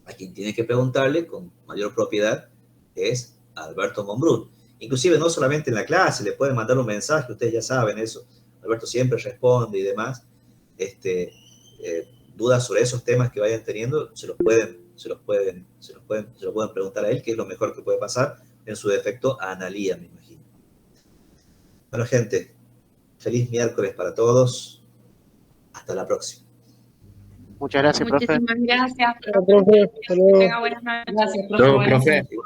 A quien tiene que preguntarle con mayor propiedad es a Alberto Monbrun. Inclusive no solamente en la clase, le pueden mandar un mensaje, ustedes ya saben eso. Alberto siempre responde y demás. Dudas sobre esos temas que vayan teniendo, se lo pueden preguntar a él, que es lo mejor que puede pasar, en su defecto a Analía, me imagino. Bueno, gente, feliz miércoles para todos. Hasta la próxima. Muchas gracias, profe. Muchísimas gracias. Profe, hasta luego. Tenga buenas noches. Gracias, profe. Chao, Buenas profe. noches.